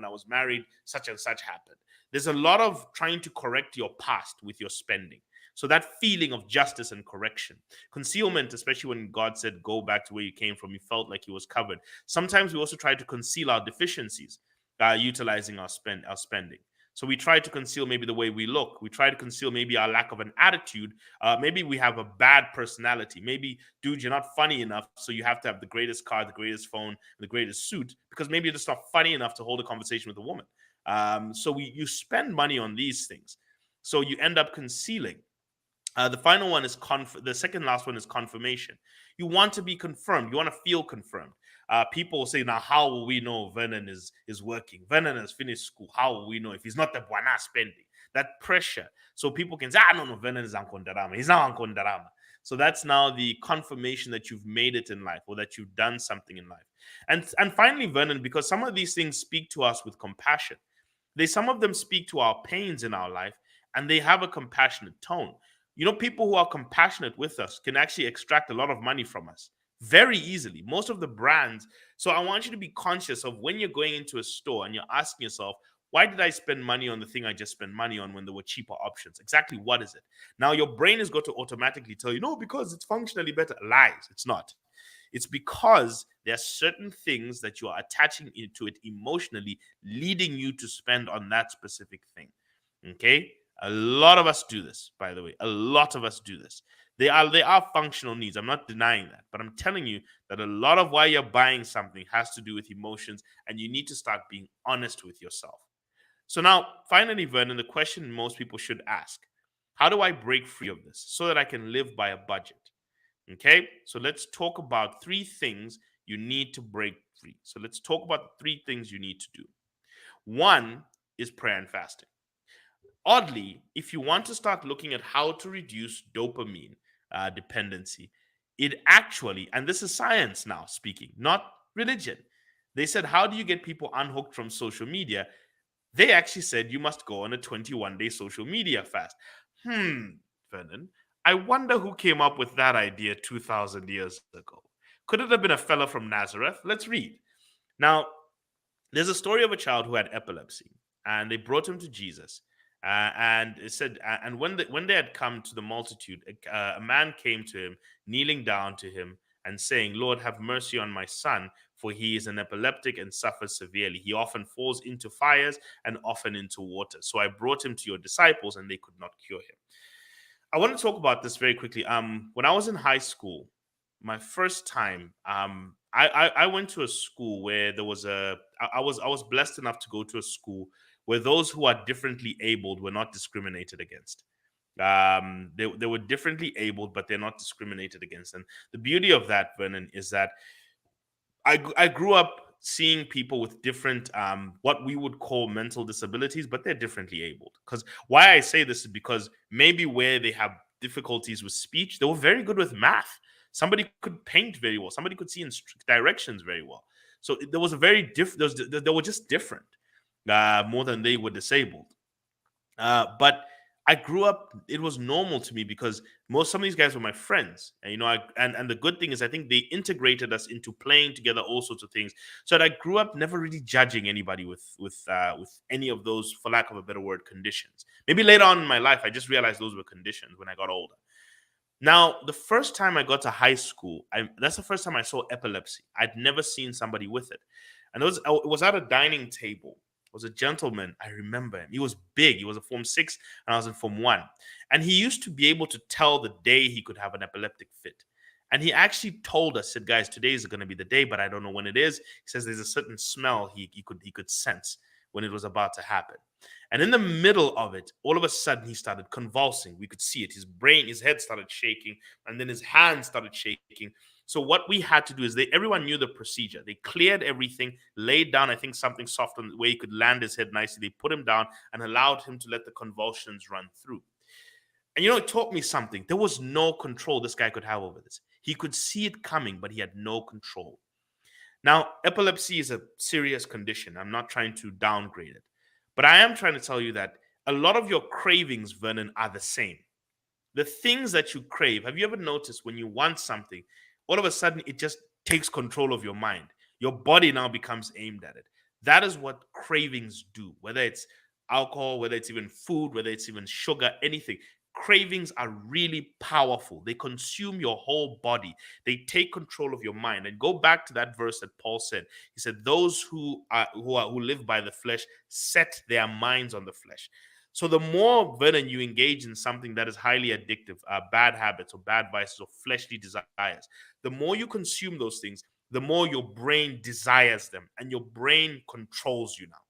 I was married, such and such happened. There's a lot of trying to correct your past with your spending. So that feeling of justice and correction, concealment, especially when God said, go back to where you came from, you felt like he was covered. Sometimes we also try to conceal our deficiencies, utilizing our spending. So we try to conceal maybe the way we look. We try to conceal maybe our lack of an attitude. Maybe we have a bad personality. Maybe, dude, you're not funny enough, so you have to have the greatest car, the greatest phone, the greatest suit, because maybe you're just not funny enough to hold a conversation with a woman. So you spend money on these things. So you end up concealing. The final one is the second last one is confirmation. You want to be confirmed. You want to feel confirmed. People will say, now, how will we know Vernon is working? Vernon has finished school. How will we know if he's not the buana spending? That pressure. So people can say, no, Vernon is Ankondarama. He's not Ankondarama. So that's now the confirmation that you've made it in life or that you've done something in life. And finally, Vernon, because some of these things speak to us with compassion. Some of them speak to our pains in our life, and they have a compassionate tone. People who are compassionate with us can actually extract a lot of money from us very easily. Most of the brands. So I want you to be conscious of when you're going into a store and you're asking yourself, why did I spend money on the thing I just spent money on when there were cheaper options? Exactly what is it? Now, your brain is going to automatically tell you, no, because it's functionally better. Lies. It's not. It's because there are certain things that you are attaching into it emotionally, leading you to spend on that specific thing. Okay? A lot of us do this, by the way. A lot of us do this. They are functional needs. I'm not denying that. But I'm telling you that a lot of why you're buying something has to do with emotions, and you need to start being honest with yourself. So now, finally, Vernon, the question most people should ask, how do I break free of this so that I can live by a budget? Okay, so let's talk about 3 things you need to break free. So let's talk about 3 things you need to do. 1 is prayer and fasting. Oddly, if you want to start looking at how to reduce dopamine dependency, it actually, and this is science now speaking, not religion. They said, how do you get people unhooked from social media? They actually said you must go on a 21-day social media fast. Vernon, I wonder who came up with that idea 2,000 years ago. Could it have been a fella from Nazareth? Let's read. Now, there's a story of a child who had epilepsy, and they brought him to Jesus. And it said, and when they had come to the multitude, a man came to him, kneeling down to him and saying, Lord, have mercy on my son, for he is an epileptic and suffers severely. He often falls into fires and often into water. So I brought him to your disciples, and they could not cure him. I want to talk about this very quickly. When I was in high school, my first time, I went to a school where there was I was blessed enough to go to a school where those who are differently abled were not discriminated against. They were differently abled, but they're not discriminated against. And the beauty of that, Vernon, is that I grew up seeing people with different what we would call mental disabilities, but they're differently abled. Because why I say this is because maybe where they have difficulties with speech, they were very good with math. Somebody could paint very well. Somebody could see in directions very well. So there was a very different. They were just different, more than they were disabled. But I grew up, it was normal to me because some of these guys were my friends. And and the good thing is I think they integrated us into playing together, all sorts of things. So that I grew up never really judging anybody with any of those, for lack of a better word, conditions. Maybe later on in my life, I just realized those were conditions when I got older. Now, the first time I got to high school, that's the first time I saw epilepsy. I'd never seen somebody with it. And it was at a dining table. It was a gentleman. I remember him. He was big. He was a Form 6 and I was in Form 1. And he used to be able to tell the day he could have an epileptic fit. And he actually told us, said, guys, today is going to be the day, but I don't know when it is. He says there's a certain smell he could sense when it was about to happen. And in the middle of it, all of a sudden, he started convulsing. We could see it. His head started shaking, and then his hands started shaking. So what we had to do is everyone knew the procedure. They cleared everything, laid down, I think, something soft on where he could land his head nicely. They put him down and allowed him to let the convulsions run through. And it taught me something. There was no control this guy could have over this. He could see it coming, but he had no control. Now, epilepsy is a serious condition. I'm not trying to downgrade it. But I am trying to tell you that a lot of your cravings, Vernon, are the same. The things that you crave, have you ever noticed when you want something, all of a sudden it just takes control of your mind? Your body now becomes aimed at it. That is what cravings do, whether it's alcohol, whether it's even food, whether it's even sugar, anything. Cravings are really powerful. They consume your whole body. They take control of your mind. And go back to that verse that Paul said. He said, "Those who live by the flesh set their minds on the flesh." So the more, Vernon, you engage in something that is highly addictive, bad habits or bad vices or fleshly desires, the more you consume those things, the more your brain desires them, and your brain controls you now.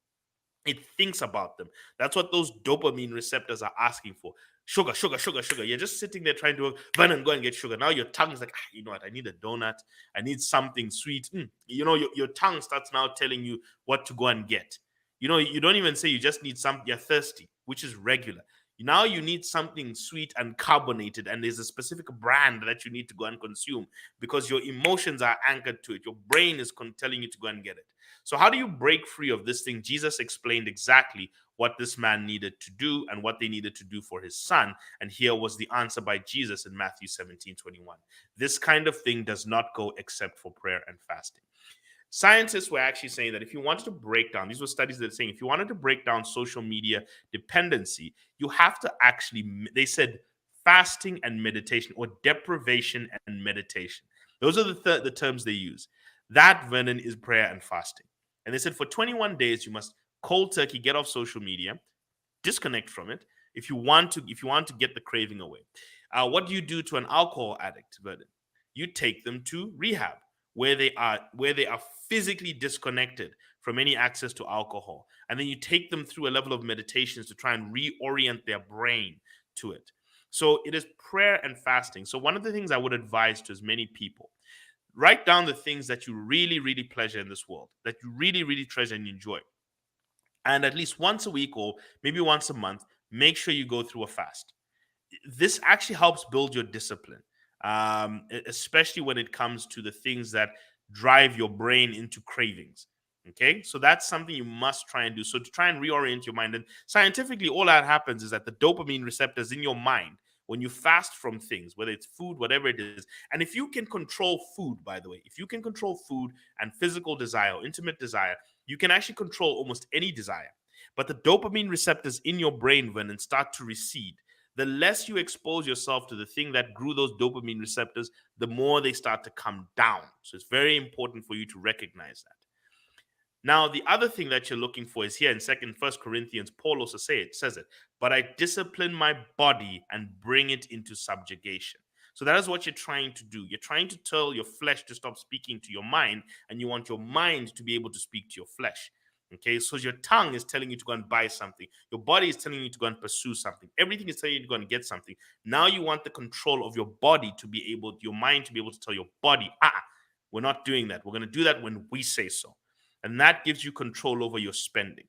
It thinks about them. That's what those dopamine receptors are asking for. Sugar, sugar, sugar, sugar. You're just sitting there trying to Vernon, go and get sugar. Now your tongue's like, you know what? I need a donut. I need something sweet. Your tongue starts now telling you what to go and get. You don't even say you just need something. You're thirsty, which is regular. Now you need something sweet and carbonated, and there's a specific brand that you need to go and consume because your emotions are anchored to it. Your brain is telling you to go and get it. So how do you break free of this thing? Jesus explained exactly what this man needed to do and what they needed to do for his son. And here was the answer by Jesus in Matthew 17:21. This kind of thing does not go except for prayer and fasting. Scientists were actually saying that if you wanted to break down, these were studies that are saying, if you wanted to break down social media dependency, you have to actually, they said, fasting and meditation, or deprivation and meditation. Those are the terms they use. That, Vernon, is prayer and fasting. And they said for 21 days, you must cold turkey get off social media, disconnect from it, if you want to get the craving away. What do you do to an alcohol addict, Vernon? You take them to rehab, where they are physically disconnected from any access to alcohol. And then you take them through a level of meditations to try and reorient their brain to it. So it is prayer and fasting. So one of the things I would advise to as many people, write down the things that you really, really pleasure in this world, that you really, really treasure and enjoy. And at least once a week or maybe once a month, make sure you go through a fast. This actually helps build your discipline, especially when it comes to the things that drive your brain into cravings. Okay, so that's something you must try and do. So to try and reorient your mind, and scientifically, all that happens is that the dopamine receptors in your mind, when you fast from things, whether it's food, whatever it is, and if you can control food, by the way, if you can control food and physical desire, or intimate desire, you can actually control almost any desire. But the dopamine receptors in your brain, Vernon, start to recede. The less you expose yourself to the thing that grew those dopamine receptors, the more they start to come down. So it's very important for you to recognize that. Now, the other thing that you're looking for is here in 1 Corinthians, Paul also says it, but I discipline my body and bring it into subjugation. So that is what you're trying to do. You're trying to tell your flesh to stop speaking to your mind, and you want your mind to be able to speak to your flesh. Okay, so your tongue is telling you to go and buy something. Your body is telling you to go and pursue something. Everything is telling you to go and get something. Now you want the control of your body to be able, your mind to be able to tell your body, we're not doing that. We're going to do that when we say so. And that gives you control over your spending.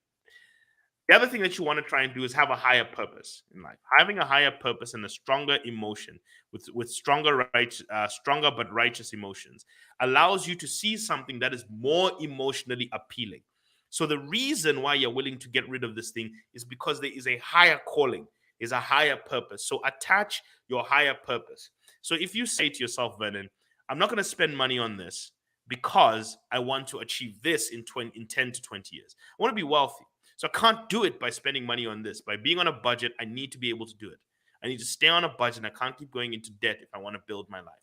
The other thing that you want to try and do is have a higher purpose in life. Having a higher purpose and a stronger emotion with stronger but righteous emotions allows you to see something that is more emotionally appealing. So the reason why you're willing to get rid of this thing is because there is a higher calling, is a higher purpose. So attach your higher purpose. So if you say to yourself, Vernon, I'm not going to spend money on this because I want to achieve this in 10 to 20 years. I want to be wealthy. So I can't do it by spending money on this. By being on a budget, I need to be able to do it. I need to stay on a budget. I can't keep going into debt if I want to build my life.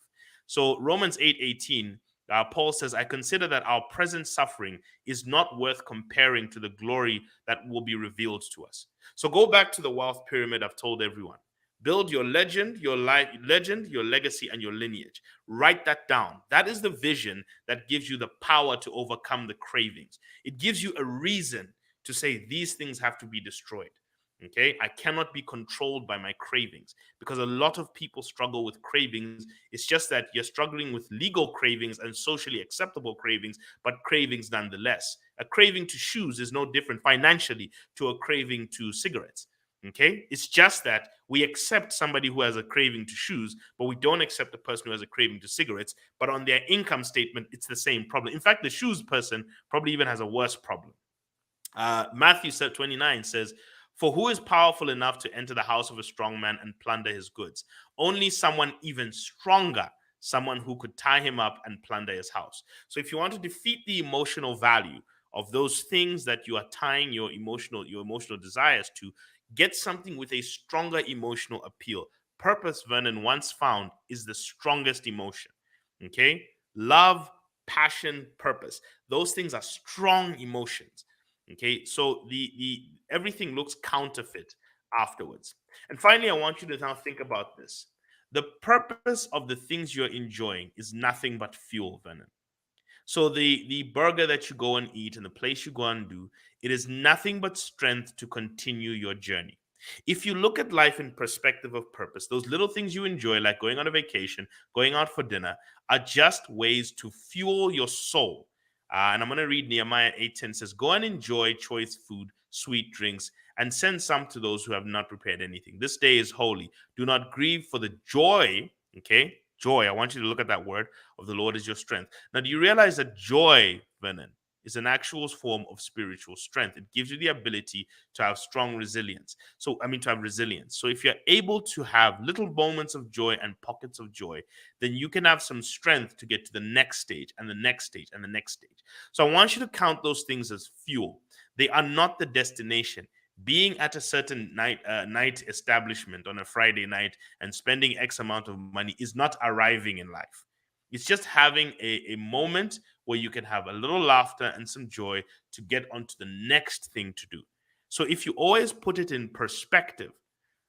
So Romans 8:18, Paul says, I consider that our present suffering is not worth comparing to the glory that will be revealed to us. So go back to the wealth pyramid I've told everyone. Build your legend, your legacy, and your lineage. Write that down. That is the vision that gives you the power to overcome the cravings. It gives you a reason to say these things have to be destroyed. Okay, I cannot be controlled by my cravings, because a lot of people struggle with cravings. It's just that you're struggling with legal cravings and socially acceptable cravings, but cravings nonetheless. A craving to shoes is no different financially to a craving to cigarettes. Okay, it's just that we accept somebody who has a craving to shoes, but we don't accept a person who has a craving to cigarettes. But on their income statement, it's the same problem. In fact, the shoes person probably even has a worse problem. Matthew 29 says, for who is powerful enough to enter the house of a strong man and plunder his goods? Only someone even stronger, someone who could tie him up and plunder his house. So if you want to defeat the emotional value of those things that you are tying your emotional desires to, get something with a stronger emotional appeal. Purpose, Vernon once found, is the strongest emotion. Okay? Love, passion, purpose. Those things are strong emotions. Okay, so the everything looks counterfeit afterwards. And finally, I want you to now think about this. The purpose of the things you're enjoying is nothing but fuel, Vernon. So the burger that you go and eat and the place you go and do, it is nothing but strength to continue your journey. If you look at life in perspective of purpose, those little things you enjoy, like going on a vacation, going out for dinner, are just ways to fuel your soul. And I'm going to read Nehemiah 8:10 says, go and enjoy choice food, sweet drinks, and send some to those who have not prepared anything. This day is holy. Do not grieve, for the joy, okay, joy, I want you to look at that word, of the Lord is your strength. Now, do you realize that joy, Vernon, is an actual form of spiritual strength? It gives you the ability to have strong resilience. To have resilience. So if you're able to have little moments of joy and pockets of joy, then you can have some strength to get to the next stage and the next stage and the next stage. So I want you to count those things as fuel. They are not the destination. Being at a certain night establishment on a Friday night and spending X amount of money is not arriving in life. It's just having a moment where you can have a little laughter and some joy to get onto the next thing to do. So if you always put it in perspective,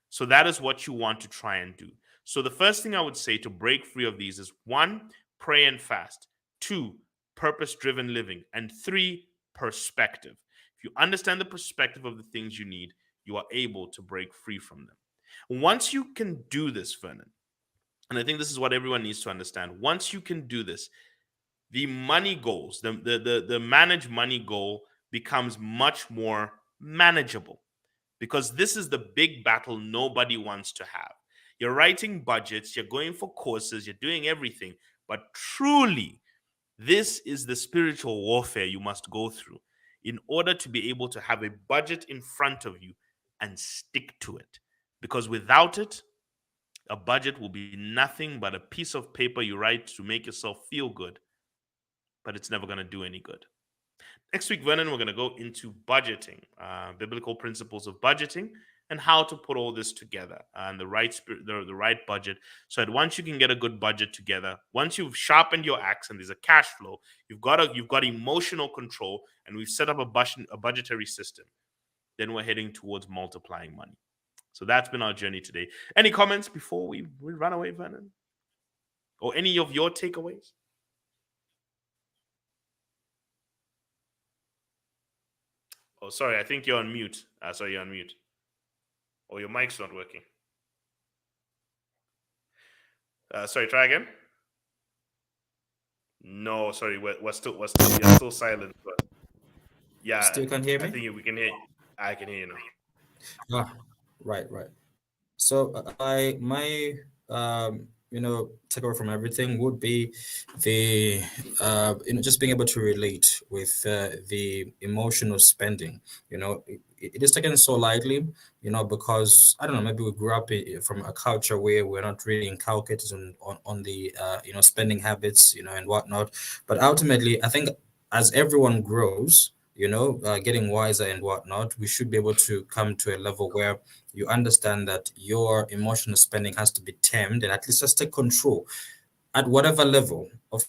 so that is what you want to try and do. So the first thing I would say to break free of these is 1, pray and fast. 2, purpose-driven living. And 3, perspective. If you understand the perspective of the things you need, you are able to break free from them. Once you can do this, Vernon, and I think this is what everyone needs to understand. Once you can do this, the money goals, the managed money goal becomes much more manageable, because this is the big battle nobody wants to have. You're writing budgets, you're going for courses, you're doing everything, but truly, this is the spiritual warfare you must go through in order to be able to have a budget in front of you and stick to it. Because without it, a budget will be nothing but a piece of paper you write to make yourself feel good, but it's never going to do any good. Next week, Vernon, we're going to go into budgeting, biblical principles of budgeting, and how to put all this together and the right budget, so that once you can get a good budget together, once you've sharpened your axe and there's a cash flow, you've got emotional control, and we've set up a budgetary system, then we're heading towards multiplying money. So that's been our journey today. Any comments before we run away, Vernon? or any of your takeaways? Oh, sorry, I think you're on mute. Sorry, you're on mute. Or your mic's not working. Sorry, try again. No, sorry, you're still silent. But yeah, Still can't hear I me? think we can hear. I can hear you now. Ah, right. So my takeaway from everything would be the just being able to relate with the emotional spending. It is taken so lightly, because I don't know, maybe we grew up from a culture where we're not really inculcated on the spending habits, and whatnot. But ultimately, I think as everyone grows, getting wiser and whatnot, we should be able to come to a level where you understand that your emotional spending has to be tamed and at least just take control at whatever level. Of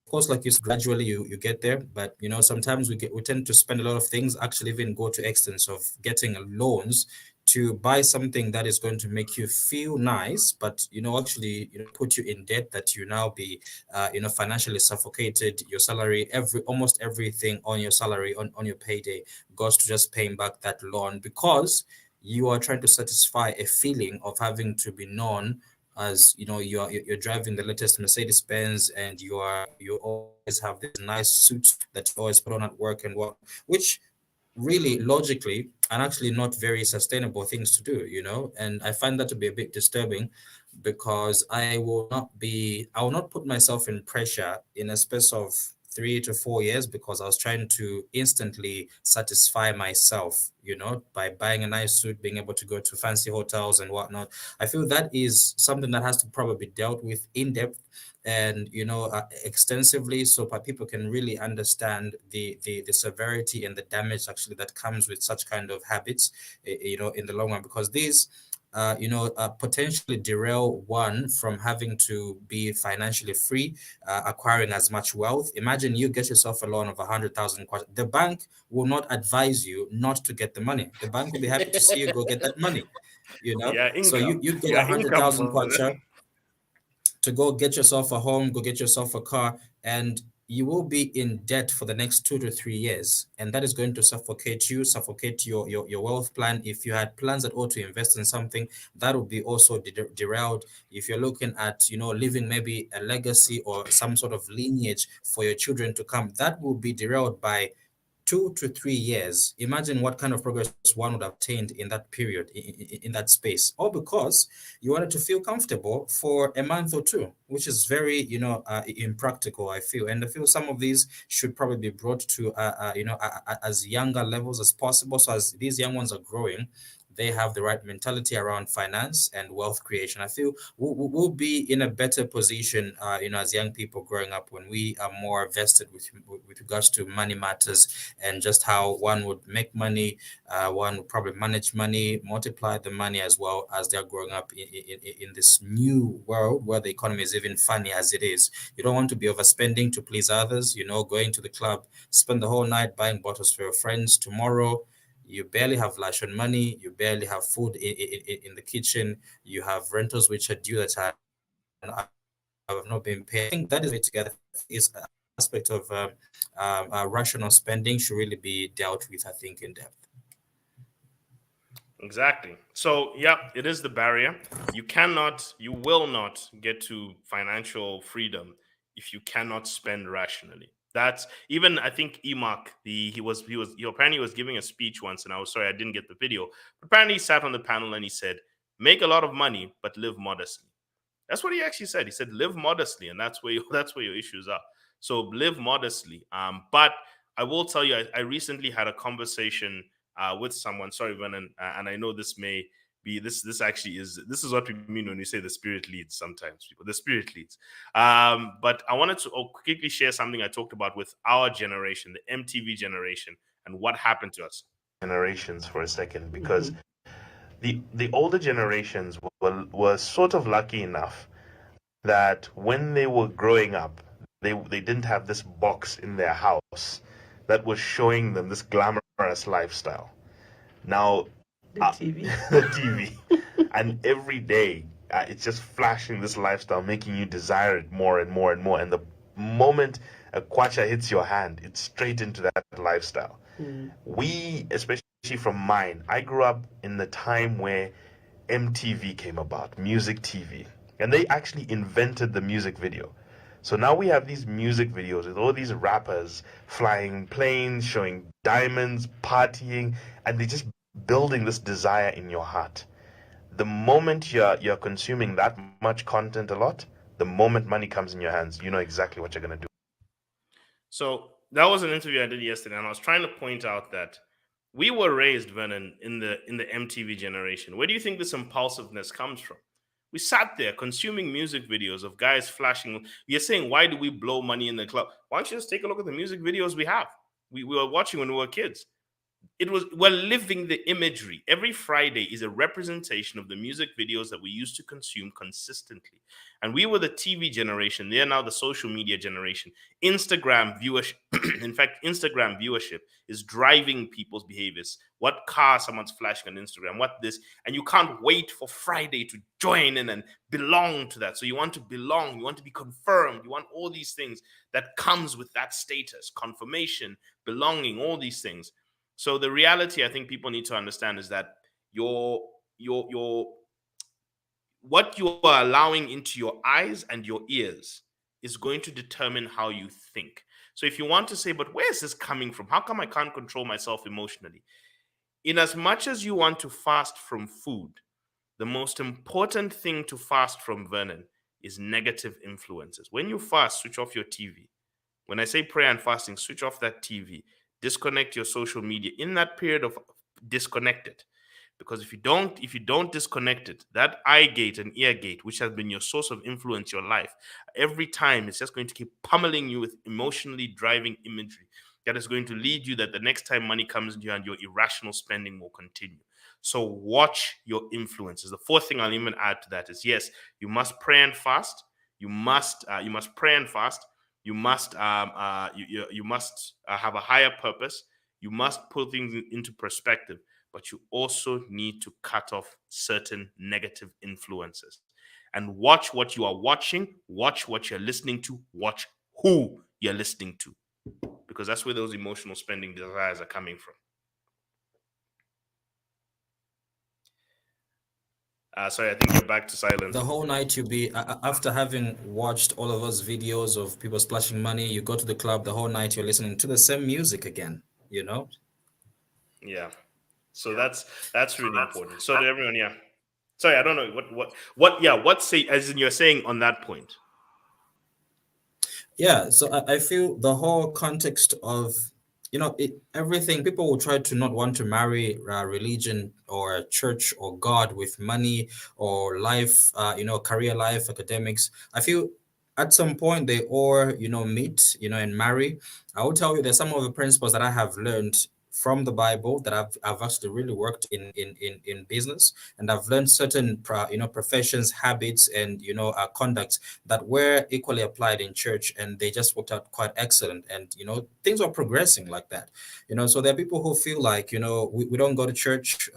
course, like you said, gradually you get there, but sometimes we tend to spend a lot of things, actually even go to extents of getting loans to buy something that is going to make you feel nice, but actually put you in debt, that you now be financially suffocated. Your salary, almost everything on your salary on your payday goes to just paying back that loan, because you are trying to satisfy a feeling of having to be known as you're driving the latest Mercedes Benz, and you always have this nice suit that you always put on at work, and which really logically and actually not very sustainable things to do, and I find that to be a bit disturbing, because I will not put myself in pressure in a space of 3 to 4 years, because I was trying to instantly satisfy myself, by buying a nice suit, being able to go to fancy hotels and whatnot. I feel that is something that has to probably be dealt with in depth and extensively, so that people can really understand the severity and the damage actually that comes with such kind of habits, in the long run, because these potentially derail one from having to be financially free, acquiring as much wealth. Imagine you get yourself a loan of 100,000. The bank will not advise you not to get the money. The bank will be happy to see you go get that money. Yeah, So income. you get Yeah, 100,000 income. kwacha to go get yourself a home, go get yourself a car, and you will be in debt for the next 2 to 3 years, and that is going to suffocate your wealth plan. If you had plans at all to invest in something, that will be also derailed. If you're looking at leaving maybe a legacy or some sort of lineage for your children to come, that will be derailed by 2 to 3 years. Imagine what kind of progress one would have attained in that period, in that space, all because you wanted to feel comfortable for a month or two, which is very, impractical, I feel. And I feel some of these should probably be brought to, as younger levels as possible. So as these young ones are growing, they have the right mentality around finance and wealth creation. I feel we'll be in a better position, as young people growing up, when we are more vested with regards to money matters and just how one would make money. One would probably manage money, multiply the money as well as they're growing up in this new world where the economy is even funny as it is. You don't want to be overspending to please others, going to the club, spend the whole night buying bottles for your friends. Tomorrow, you barely have lash on money, you barely have food in the kitchen, you have rentals which are due that have not been paid. I think that is it together. Is an aspect of rational spending should really be dealt with, I think, in depth. Exactly. So, yeah, it is the barrier. You will not get to financial freedom if you cannot spend rationally. That's even, I think, Emark, he apparently was giving a speech once, and I was sorry I didn't get the video. But apparently he sat on the panel and he said, make a lot of money, but live modestly. That's what he actually said. He said, live modestly, and that's where your issues are. So live modestly. But I will tell you, I recently had a conversation with someone. Sorry, Vernon, and I know this may be this is what we mean when we say the spirit leads. Sometimes the spirit leads. But I wanted to quickly share something I talked about with our generation, the MTV generation, and what happened to us. Generations for a second, because the older generations were sort of lucky enough that when they were growing up, they didn't have this box in their house that was showing them this glamorous lifestyle. Now, The TV. the TV, and every day It's just flashing this lifestyle, making you desire it more and more and more. And the moment a kwacha hits your hand, it's straight into that lifestyle. We, especially from mine, I grew up in the time where MTV came about, music TV, and they actually invented the music video. So now we have these music videos with all these rappers flying planes, showing diamonds, partying, and they're just building this desire in your heart. The moment you're consuming that much content a lot, the moment money comes in your hands, you know exactly what you're gonna do. So that was an interview I did yesterday, and I was trying to point out that we were raised, Vernon, in the MTV generation. Where do you think this impulsiveness comes from? We sat there consuming music videos of guys flashing. You're saying, why do we blow money in the club? Why don't you just take a look at the music videos we have? We were watching when we were kids. We're living the imagery. Every Friday is a representation of the music videos that we used to consume consistently. And we were the TV generation. They're now the social media generation. Instagram viewership, in fact, Instagram viewership is driving people's behaviors. What car someone's flashing on Instagram, what this, and you can't wait for Friday to join in and belong to that. So you want to belong, you want to be confirmed, you want all these things that comes with that status, confirmation, belonging, all these things. So the reality I think people need to understand is that your what you are allowing into your eyes and your ears is going to determine how you think. So if you want to say, but where is this coming from? How come I can't control myself emotionally? In as much as you want to fast from food, the most important thing to fast from, Vernon, is negative influences. When you fast, switch off your TV. When I say prayer and fasting, switch off that TV. Disconnect your social media in that period of disconnect it. Because if you don't disconnect it, that eye gate and ear gate, which has been your source of influence your life, every time it's just going to keep pummeling you with emotionally driving imagery that is going to lead you that the next time money comes into you and your irrational spending will continue. So watch your influences. The fourth thing I'll even add to that is, yes, you must pray and fast. You must pray and fast. You must have a higher purpose. You must put things into perspective, but you also need to cut off certain negative influences and watch what you are watching, watch what you're listening to, watch who you're listening to, because that's where those emotional spending desires are coming from. Sorry, I think you're back to silence. The whole night you be after having watched all of those videos of people splashing money, you go to the club. The whole night you're listening to the same music again. You know. Yeah. So that's really important. So to everyone, yeah. Sorry, I don't know what say as in you're saying on that point. Yeah. So I feel the whole context of everything, people will try to not want to marry religion or church or God with money or life, career life, academics. I feel at some point they all meet and marry. I will tell you there's some of the principles that I have learned from the Bible that I've actually really worked in business, and I've learned certain professions, habits, and conducts that were equally applied in church, and they just worked out quite excellent, and things are progressing like that. So there are people who feel like we don't go to church,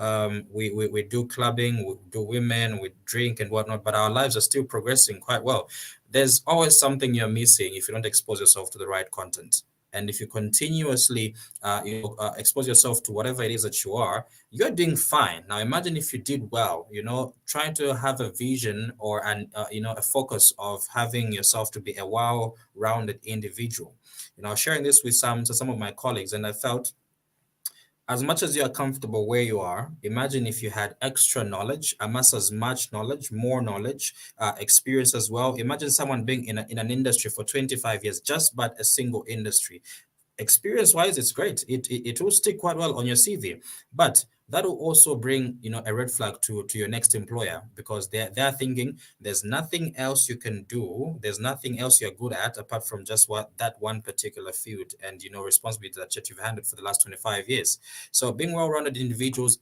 we do clubbing, we do women, we drink and whatnot, but our lives are still progressing quite well. There's always something you're missing if you don't expose yourself to the right content. And if you continuously expose yourself to whatever it is that you're doing fine. Now imagine if you did well, trying to have a vision or a focus of having yourself to be a well-rounded individual. Sharing this with some of my colleagues, and I felt, as much as you're comfortable where you are, imagine if you had extra knowledge, amass as much knowledge, more knowledge, experience as well. Imagine someone being in an industry for 25 years, just but a single industry. Experience-wise, it's great. It will stick quite well on your CV, but that will also bring a red flag to your next employer, because they're thinking there's nothing else you can do, there's nothing else you're good at apart from just that one particular field and responsibility that you've handled for the last 25 years. So being well-rounded individuals,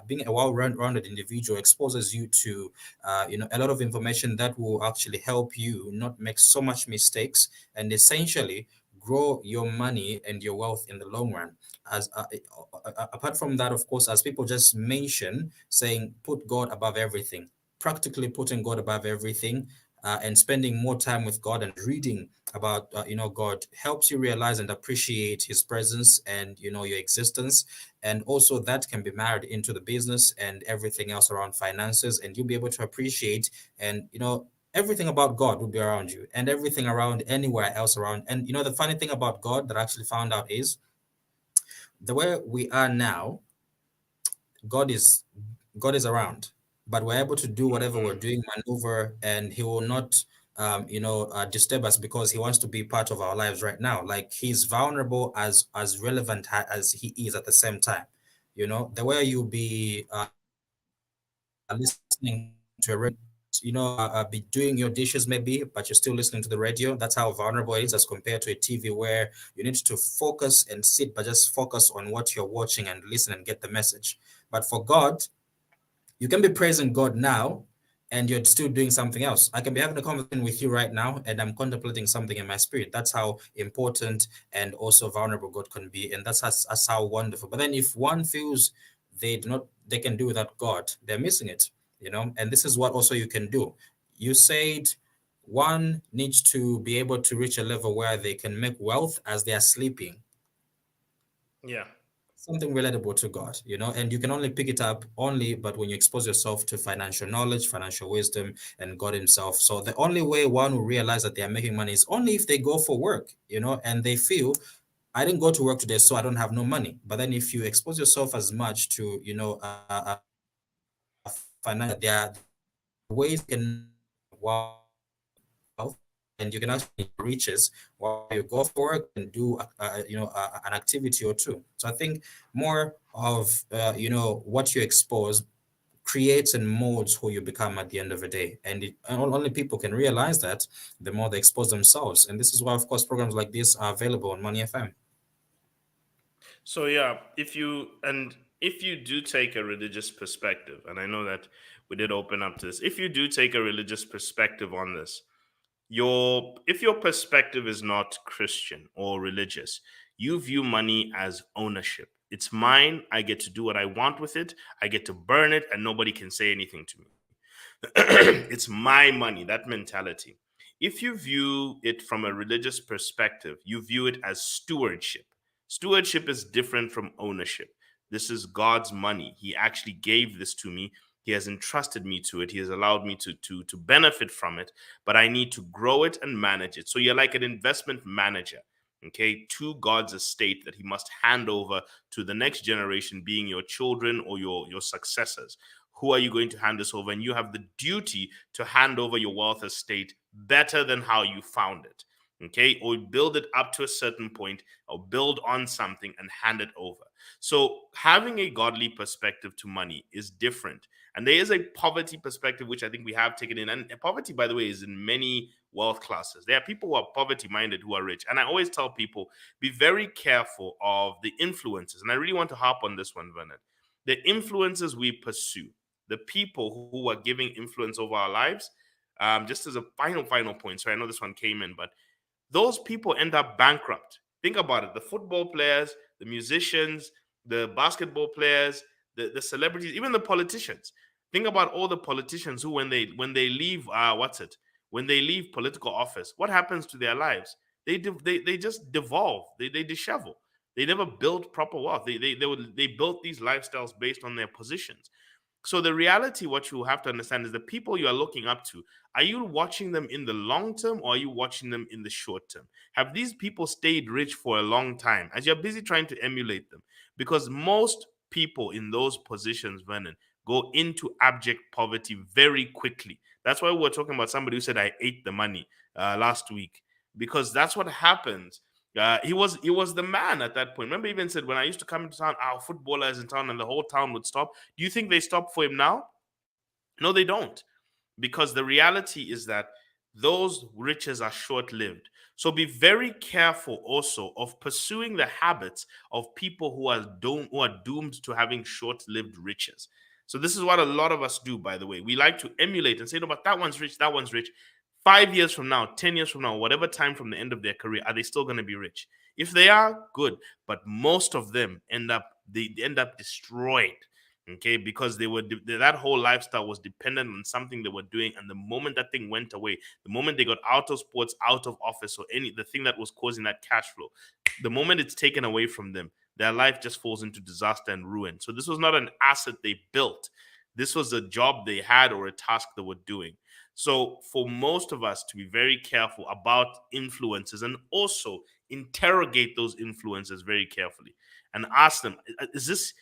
being a well-rounded individual exposes you to a lot of information that will actually help you not make so much mistakes and essentially grow your money and your wealth in the long run. As apart from that, of course, as people just mention, saying put God above everything. practically putting God above everything, and spending more time with God and reading about God helps you realize and appreciate His presence and your existence, and also that can be married into the business and everything else around finances, and you'll be able to appreciate and everything about God will be around you and everything around anywhere else around. And the funny thing about God that I actually found out is the way we are now, God is around, but we're able to do whatever we're doing, maneuver, and He will not, disturb us because He wants to be part of our lives right now. Like He's vulnerable as relevant as He is at the same time. The way you'll be listening to a radio, be doing your dishes maybe, but you're still listening to the radio. That's how vulnerable it is as compared to a TV where you need to focus and sit, but just focus on what you're watching and listen and get the message. But for God, you can be praising God now and you're still doing something else. I can be having a conversation with you right now and I'm contemplating something in my spirit. That's how important and also vulnerable God can be. And that's how wonderful. But then if one feels they can do without God, they're missing it, and this is what also you can do. You said one needs to be able to reach a level where they can make wealth as they are sleeping. Yeah. Something relatable to God, and you can only pick it up but when you expose yourself to financial knowledge, financial wisdom, and God Himself. So the only way one will realize that they are making money is only if they go for work, and they feel, I didn't go to work today, so I don't have no money. But then if you expose yourself as much to, financial, there are ways you can wealth, and you can actually riches while you go for work and do an activity or two. So I think more of what you expose creates and molds who you become at the end of the day, and only people can realize that the more they expose themselves. And this is why, of course, programs like this are available on Money FM. So yeah, if you do take a religious perspective, and I know that we did open up to this, if you do take a religious perspective on this, if your perspective is not Christian or religious, you view money as ownership. It's mine. I get to do what I want with it. I get to burn it, and nobody can say anything to me. It's my money, that mentality. If you view it from a religious perspective, you view it as stewardship. Stewardship is different from ownership. This is God's money. He actually gave this to me. He has entrusted me to it. He has allowed me to benefit from it, but I need to grow it and manage it. So you're like an investment manager, okay, to God's estate that He must hand over to the next generation, being your children or your successors. Who are you going to hand this over? And you have the duty to hand over your wealth estate better than how you found it, okay, or build it up to a certain point, or build on something and hand it over. So having a godly perspective to money is different. And there is a poverty perspective, which I think we have taken in. And poverty, by the way, is in many wealth classes. There are people who are poverty minded who are rich. And I always tell people, be very careful of the influences. And I really want to harp on this one, Vernon. The influences we pursue, the people who are giving influence over our lives, just as a final point. So I know this one came in, but those people end up bankrupt. Think about it. The football players, the musicians, the basketball players, the celebrities, even the politicians. Think about all the politicians who, when they leave, when they leave political office, what happens to their lives? They just devolve. They dishevel. They never built proper wealth. They built these lifestyles based on their positions. So the reality, what you have to understand, is the people you are looking up to, are you watching them in the long term, or are you watching them in the short term? Have these people stayed rich for a long time as you're busy trying to emulate them? Because most people in those positions, Vernon, go into abject poverty very quickly. That's why we're talking about somebody who said, I ate the money last week, because that's what happens. He was the man at that point. Remember, he even said, when I used to come into town, our footballers in town, and the whole town would stop. Do you think they stop for him now? No, they don't. Because the reality is that those riches are short-lived. So be very careful also of pursuing the habits of people who are doomed to having short-lived riches. So this is what a lot of us do, by the way. We like to emulate and say, no, but that one's rich, that one's rich. 5 years from now, 10 years from now, whatever time from the end of their career, are they still going to be rich? If they are, good. But most of them end up destroyed. Okay, because that whole lifestyle was dependent on something they were doing, and the moment that thing went away, the moment they got out of sports, out of office, or the thing that was causing that cash flow, the moment it's taken away from them, their life just falls into disaster and ruin. So this was not an asset they built. This was a job they had or a task they were doing. So for most of us to be very careful about influences and also interrogate those influences very carefully and ask them, is this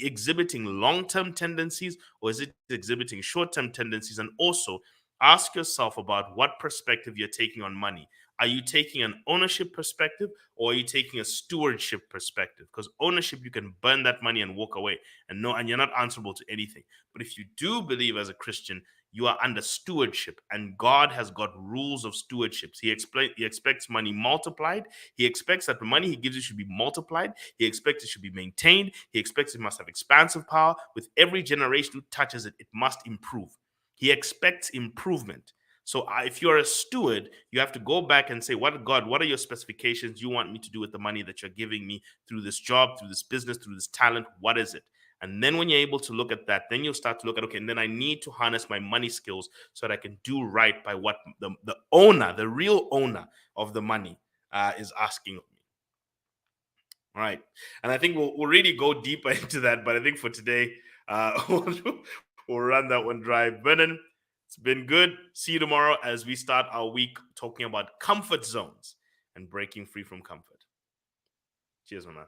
exhibiting long-term tendencies or is it exhibiting short-term tendencies? And also ask yourself about what perspective you're taking on money. Are you taking an ownership perspective or are you taking a stewardship perspective? Because ownership, you can burn that money and walk away and you're not answerable to anything. But if you do believe as a Christian, you are under stewardship, and God has got rules of stewardships. He expects money multiplied. He expects that the money he gives you should be multiplied. He expects it should be maintained. He expects it must have expansive power. With every generation who touches it, it must improve. He expects improvement. So if you're a steward, you have to go back and say, what are your specifications you want me to do with the money that you're giving me through this job, through this business, through this talent? What is it? And then when you're able to look at that, then you'll start to look at, okay, and then I need to harness my money skills so that I can do right by what the owner, the real owner of the money is asking of me. All right. And I think we'll really go deeper into that. But I think for today, we'll run that one dry. Vernon, it's been good. See you tomorrow as we start our week talking about comfort zones and breaking free from comfort. Cheers, my man.